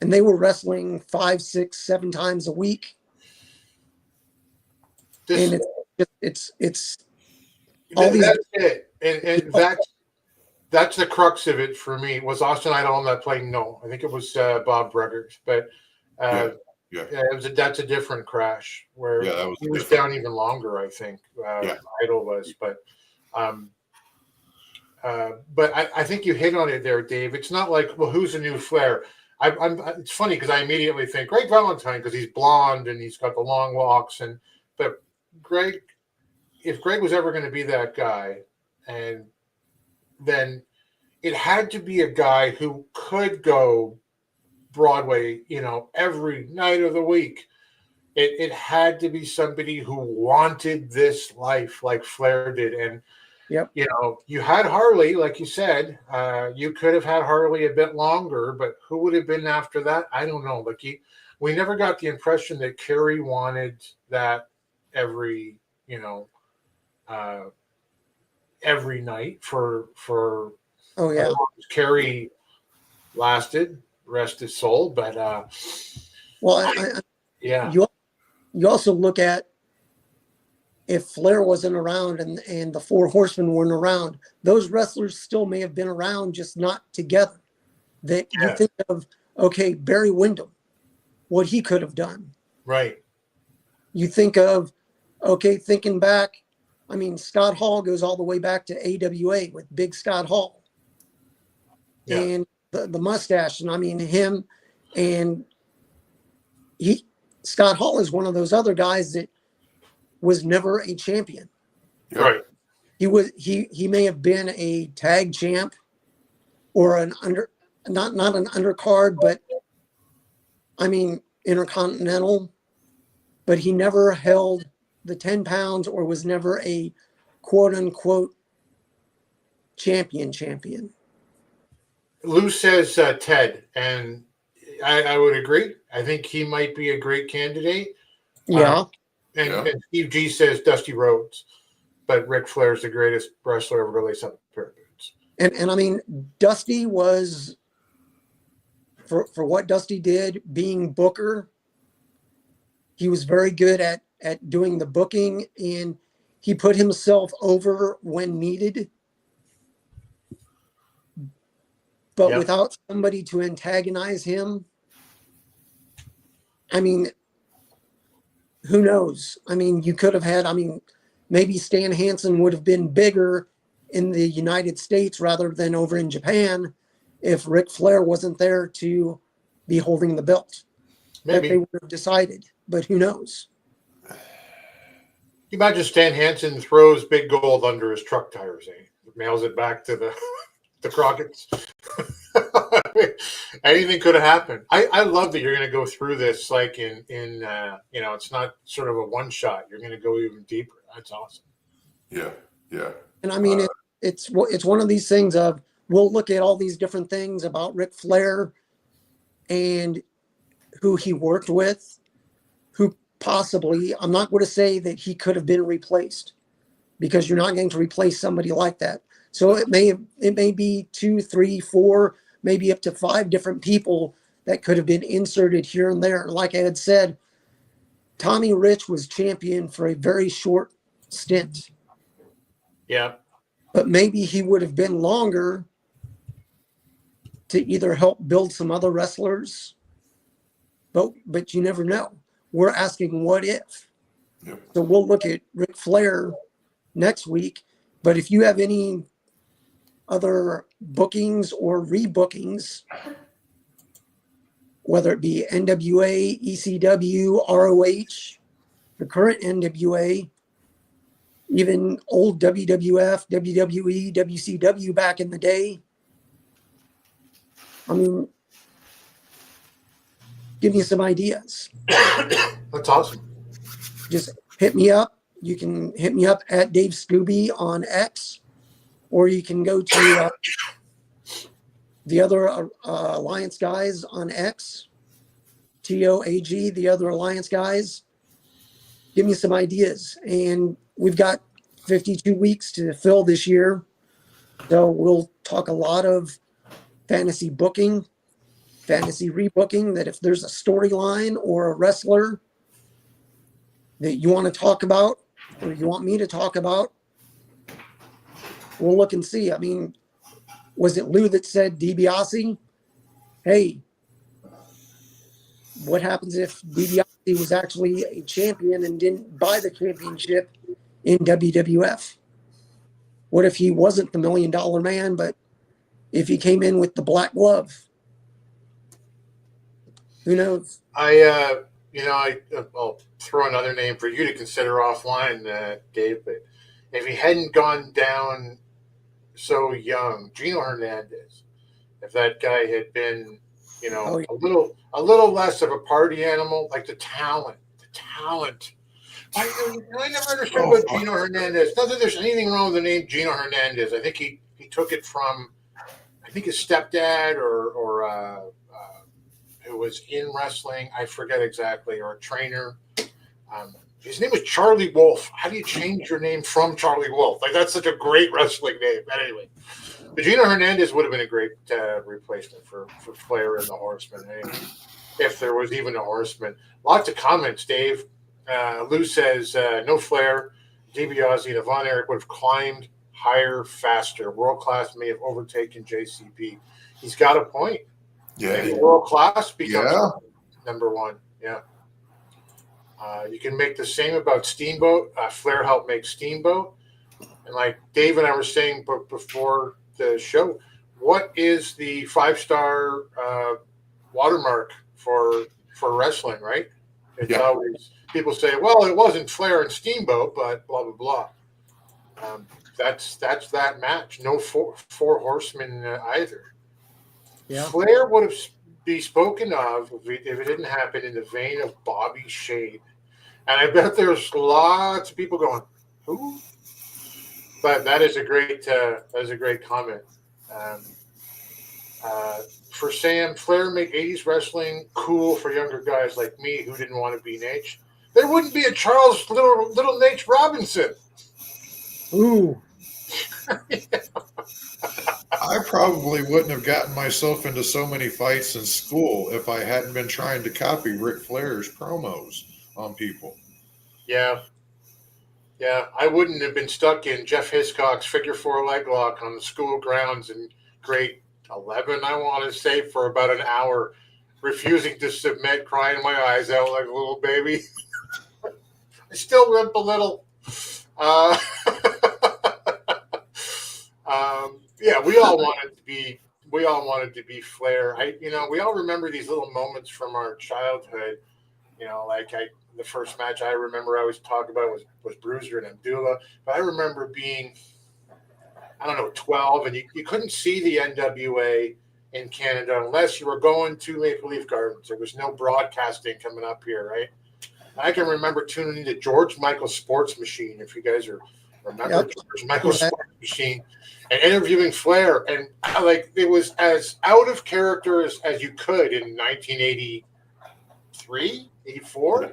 and they were wrestling 5, 6, 7 times a week. And it's all these. That's it, and that's the crux of it for me. Was Austin Idol on that plane? No, I think it was Bob Bruggers, but that's a different crash where he was down even longer. I think Idol was, but I think you hit on it there, Dave. It's not like, well, who's the new Flair? It's funny because I immediately think Greg Valentine because he's blonde and he's got the long locks, but Greg, if Greg was ever going to be that guy, and then it had to be a guy who could go Broadway, every night of the week. It had to be somebody who wanted this life like Flair did. And, you had Harley, like you said, you could have had Harley a bit longer, but who would have been after that? I don't know. We never got the impression that Kerry wanted that every night for Kerry lasted, rest his soul, but you also look at if Flair wasn't around and the Four Horsemen weren't around, those wrestlers still may have been around, just not together. You think of, Barry Windham, what he could have done. Right. You think of, thinking back, Scott Hall goes all the way back to AWA with Big Scott Hall. Yeah. And the mustache, and him, and Scott Hall is one of those other guys that was never a champion. Right. He may have been a tag champ or not an undercard, but intercontinental, but he never held the 10 pounds or was never a quote unquote champion. Lou says Ted, and I would agree. I think he might be a great candidate. Yeah. And Steve G says Dusty Rhodes, but Ric Flair is the greatest wrestler ever to lace up pyramids. And Dusty was, for what Dusty did, being booker, he was very good at doing the booking, and he put himself over when needed. But without somebody to antagonize him, who knows? You could have had, maybe Stan Hansen would have been bigger in the United States rather than over in Japan if Ric Flair wasn't there to be holding the belt. Maybe. That they would have decided, but who knows? You imagine Stan Hansen throws Big Gold under his truck tires, mails it back to the Crockett's. Anything could have happened. I love that you're going to go through this like in it's not sort of a one shot. You're going to go even deeper. That's awesome. Yeah. And it's one of these things of, we'll look at all these different things about Ric Flair and who he worked with, who possibly, I'm not going to say that he could have been replaced, because you're not going to replace somebody like that. So it may be 2, 3, 4, maybe up to 5 different people that could have been inserted here and there. Like I had said, Tommy Rich was champion for a very short stint. Yeah. But maybe he would have been longer to either help build some other wrestlers. But you never know. We're asking what if. Yep. So we'll look at Ric Flair next week. But if you have any other bookings or rebookings, whether it be NWA, ECW, ROH, the current NWA, even old WWF, WWE, WCW back in the day, give me some ideas. That's awesome. Just hit me up. You can hit me up at Dave Scooby on X, or you can go to the other Alliance guys on X, TOAG, the other Alliance guys. Give me some ideas. And we've got 52 weeks to fill this year. So we'll talk a lot of fantasy booking. fantasy rebooking, that if there's a storyline or a wrestler that you want to talk about or you want me to talk about, we'll look and see. I mean, was it Lou that said DiBiase? Hey, what happens if DiBiase was actually a champion and didn't buy the championship in WWF? What if he wasn't the $1 Million Man, but if he came in with the black glove? Who knows? I'll throw another name for you to consider offline, Dave. But if he hadn't gone down so young, Gino Hernandez, if that guy had been, a little less of a party animal, like the talent. I never understood about Gino Hernandez. Not that there's anything wrong with the name Gino Hernandez. I think he took it from, I think his stepdad or who was in wrestling. I forget exactly, or a trainer. His name was Charlie Wolf. How do you change your name from Charlie Wolf? Like, that's such a great wrestling name. But anyway, but Gino Hernandez would have been a great replacement for Flair and the Horsemen, if there was even a Horseman. Lots of comments, Dave. Lou says, no Flair, DiBiase, and Von Erich would have climbed higher, faster. World class may have overtaken JCP. He's got a point. Yeah. World class becomes number one. Yeah. You can make the same about Steamboat. Flair helped make Steamboat. And like Dave and I were saying before the show, what is the 5-star watermark for wrestling, right? It's always, people say, well, it wasn't Flair and Steamboat, but blah, blah, blah. That's that match. No four horsemen either. Yeah. Flair would have be spoken of if it didn't happen in the vein of Bobby Shade. And I bet there's lots of people going, who? But that is a great comment. For Sam, Flair made 80s wrestling cool for younger guys like me who didn't want to be Nate. There wouldn't be a Charles Little Nate Robinson. Ooh. I probably wouldn't have gotten myself into so many fights in school if I hadn't been trying to copy Ric Flair's promos on people. Yeah. Yeah, I wouldn't have been stuck in Jeff Hiscock's figure 4 leg lock on the school grounds in grade 11, I want to say, for about an hour, refusing to submit, crying my eyes out like a little baby. I still limp a little. Yeah, we all wanted to be Flair. We all remember these little moments from our childhood. The first match I remember I always talk about was Bruiser and Abdullah. But I remember being, 12, and you couldn't see the NWA in Canada unless you were going to Maple Leaf Gardens. There was no broadcasting coming up here, right? I can remember tuning into George Michael Sports Machine, if you guys remember George Michael Sports Machine, and interviewing Flair. And it was as out of character as you could in 1983, 84.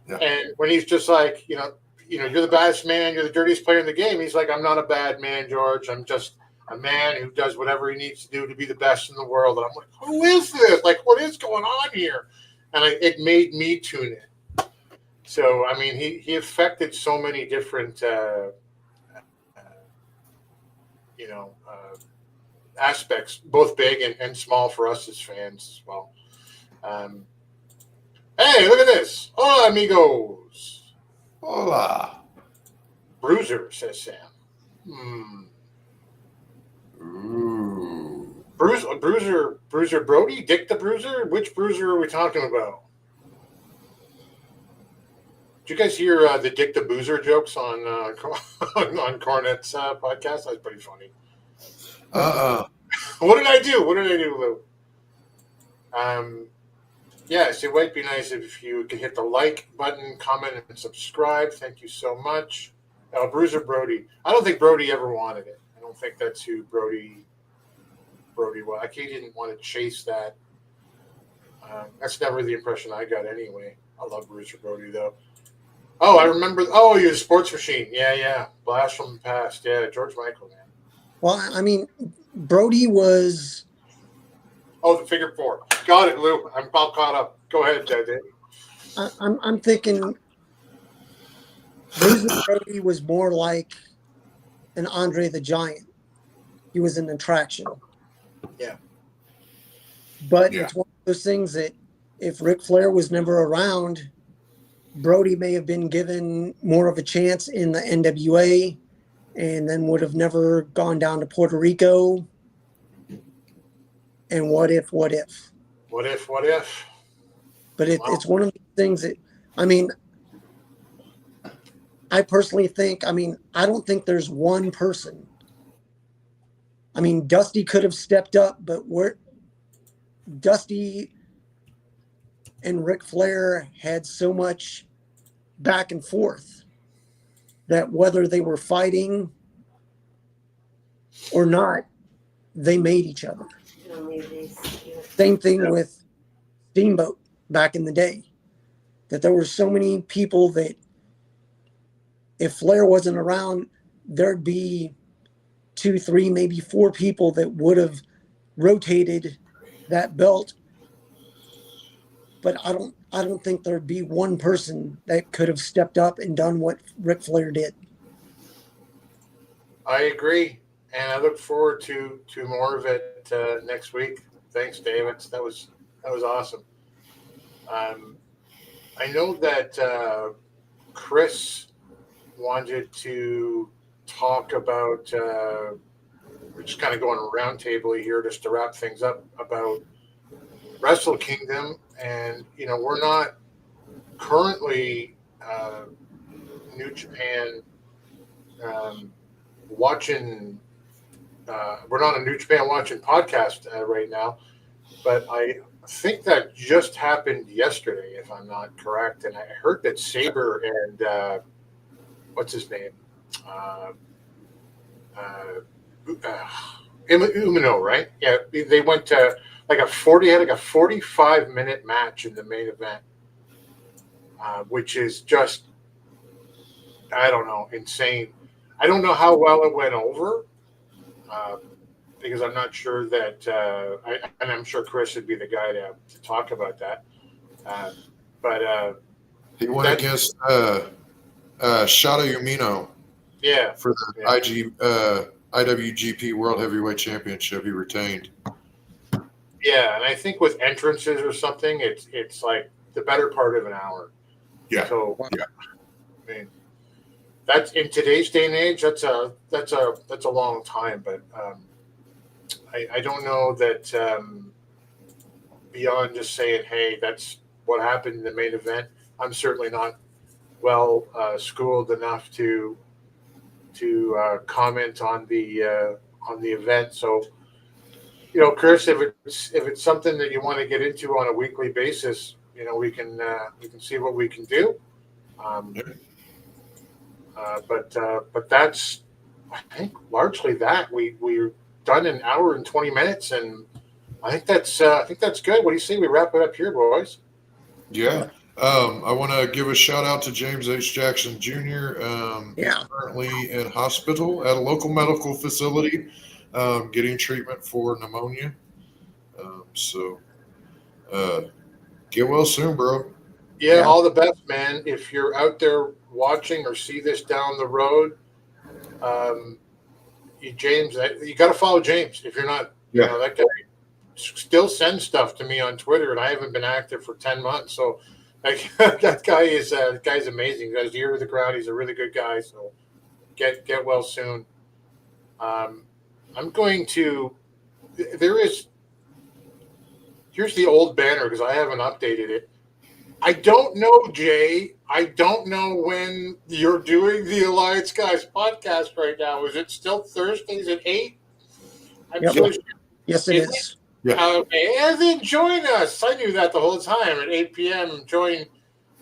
Yeah. And when he's just like, you're the baddest man, you're the dirtiest player in the game. He's like, I'm not a bad man, George. I'm just a man who does whatever he needs to do to be the best in the world. And I'm like, who is this? Like, what is going on here? And it made me tune in. So, he affected so many different, aspects, both big and small for us as fans as well. Hey, look at this. Hola, amigos. Hola. Bruiser, says Sam. Ooh. Bruiser Brody? Dick the Bruiser? Which Bruiser are we talking about? Did you guys hear the Dick the Boozer jokes on Cornette's podcast? That's pretty funny. What did I do, Lou? Yes, it might be nice if you could hit the like button, comment, and subscribe. Thank you so much. Bruiser Brody. I don't think Brody ever wanted it. I don't think that's who Brody was. He didn't want to chase that. That's never the impression I got anyway. I love Bruiser Brody, though. Oh, I remember. Oh, you're the Sports Machine. Yeah. Blast from the past. Yeah, George Michael, man. Well, Brody was Oh, the figure four. Got it, Lou. I'm about caught up. Go ahead, Dave. I'm thinking Bruiser Brody was more like an Andre the Giant. He was an attraction. Yeah. But it's one of those things that if Ric Flair was never around, Brody may have been given more of a chance in the NWA and then would have never gone down to Puerto Rico. And what if? What if? But it's one of the things that, I mean, I personally think, I don't think there's one person. I mean, Dusty could have stepped up, but Dusty and Ric Flair had so much back and forth that whether they were fighting or not, they made each other. Same thing with Steamboat back in the day, that there were so many people that if Flair wasn't around, there'd be 2, 3, maybe 4 people that would have rotated that belt. But I don't think there'd be one person that could have stepped up and done what Ric Flair did. I agree, and I look forward to more of it next week. Thanks, David. That was awesome. I know that Chris wanted to talk about. We're just kind of going around table here just to wrap things up about Wrestle Kingdom, and we're not currently New Japan watching. We're not a New Japan watching podcast right now, but I think that just happened yesterday, if I'm not correct. And I heard that Sabre and what's his name, Umino, right? Yeah, they went to had a 45-minute match in the main event, which is just, I don't know, insane. I don't know how well it went over. Because I'm not sure that, and I'm sure Chris would be the guy to talk about that. But he went against Shota Umino. Yeah, for the IWGP World Heavyweight Championship. He retained. Yeah, and I think with entrances or something, it's like the better part of an hour. Yeah. So I mean, that's in today's day and age. That's a long time, but. I don't know that beyond just saying, hey, that's what happened in the main event. I'm certainly not well schooled enough to comment on the event. So, Chris, if it's something that you want to get into on a weekly basis, we can see what we can do. But that's, I think, largely that we're done in an hour and 20 minutes, and I think that's good. What do you say we wrap it up here, boys? Yeah. I want to give a shout out to James H. Jackson Jr. Currently in hospital at a local medical facility, getting treatment for pneumonia. So get well soon, bro. Yeah, all the best, man. If you're out there watching or see this down the road, James, you got to follow James. If you're not, that guy still sends stuff to me on Twitter, and I haven't been active for 10 months. So that guy is guy's amazing. He has ear to the crowd. He's a really good guy. So get well soon. I'm going to. Here's the old banner because I haven't updated it. I don't know, Jay. I don't know when you're doing the Alliance Guys podcast right now. Is it still Thursdays at 8? Yes, it is. Yeah. Okay. And then join us. I knew that the whole time at 8 p.m. Join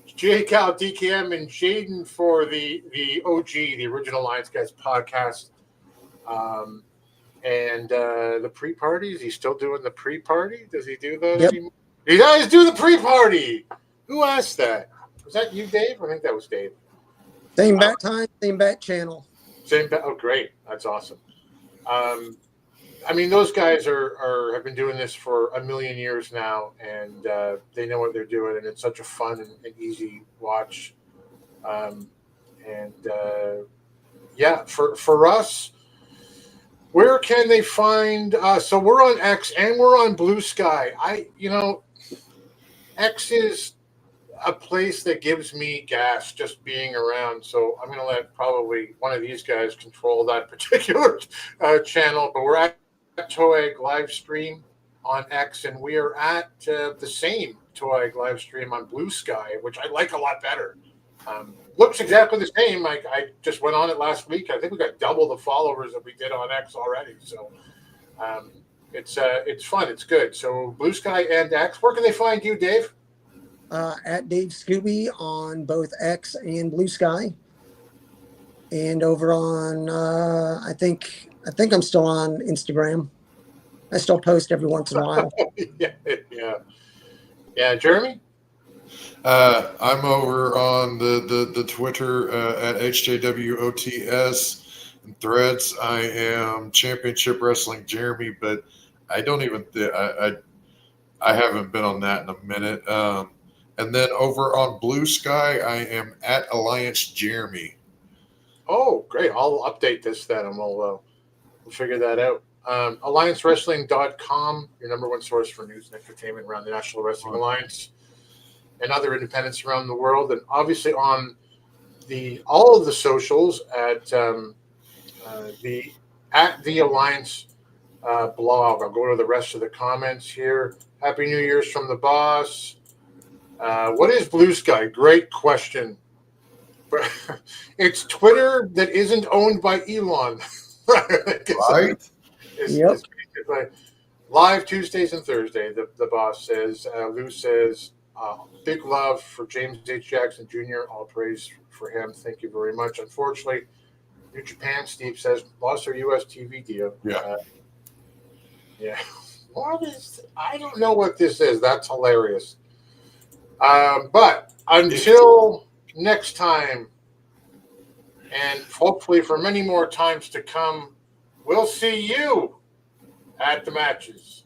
J. Cal, DKM, and Jaden for the OG, the original Alliance Guys podcast. And the pre-party. Is he still doing the pre-party? Does he do that anymore? He does do the pre-party. Who asked that? Was that you, Dave? I think that was Dave. Same bat time, same bat channel. Oh, great. That's awesome. I mean, those guys have been doing this for a million years now, and they know what they're doing, and it's such a fun and easy watch. Yeah, for us, where can they find? So we're on X and we're on Blue Sky. X is a place that gives me gas just being around. So I'm going to let probably one of these guys control that particular channel. But we're at TOAG live stream on X, and we are at the same TOAG live stream on Blue Sky, which I like a lot better. Looks exactly the same. I just went on it last week. I think we got double the followers that we did on X already. So it's fun. It's good. So Blue Sky and X. Where can they find you, Dave? At Dave Scooby on both X and Blue Sky, and over on I think I'm still on Instagram. I still post every once in a while. Yeah. Jeremy? I'm over on the Twitter at HJWOTS and Threads. I am Championship Wrestling Jeremy, but I don't even I haven't been on that in a minute. And then over on Blue Sky, I am at Alliance Jeremy. Oh, great. I'll update this then, and we'll figure that out. AllianceWrestling.com, your number one source for news and entertainment around the National Wrestling Alliance and other independents around the world. And obviously on all of the socials at the Alliance blog. I'll go to the rest of the comments here. Happy New Year's from the boss. What is Blue Sky? Great question. It's Twitter that isn't owned by Elon. Right? It's live Tuesdays and Thursday, the boss says. Lou says, big love for James H. Jackson Jr. All praise for him. Thank you very much. Unfortunately, New Japan, Steve says, lost their U.S. TV deal. Yeah. I don't know what this is. That's hilarious. But until next time, and hopefully for many more times to come, we'll see you at the matches.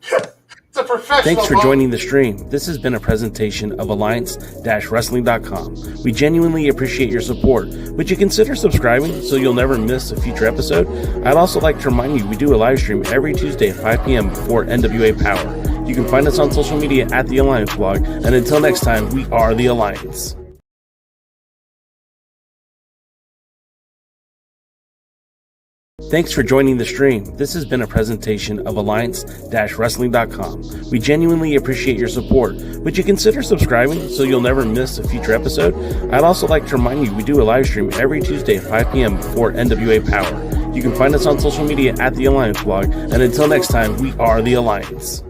It's a professional. Thanks for joining the stream. This has been a presentation of Alliance-Wrestling.com. We genuinely appreciate your support. Would you consider subscribing so you'll never miss a future episode? I'd also like to remind you we do a live stream every Tuesday at 5 p.m. before NWA Power. You can find us on social media at The Alliance Blog. And until next time, we are The Alliance. Thanks for joining the stream. This has been a presentation of Alliance-Wrestling.com. We genuinely appreciate your support. Would you consider subscribing so you'll never miss a future episode? I'd also like to remind you we do a live stream every Tuesday at 5 p.m. before NWA Power. You can find us on social media at The Alliance Blog. And until next time, we are The Alliance.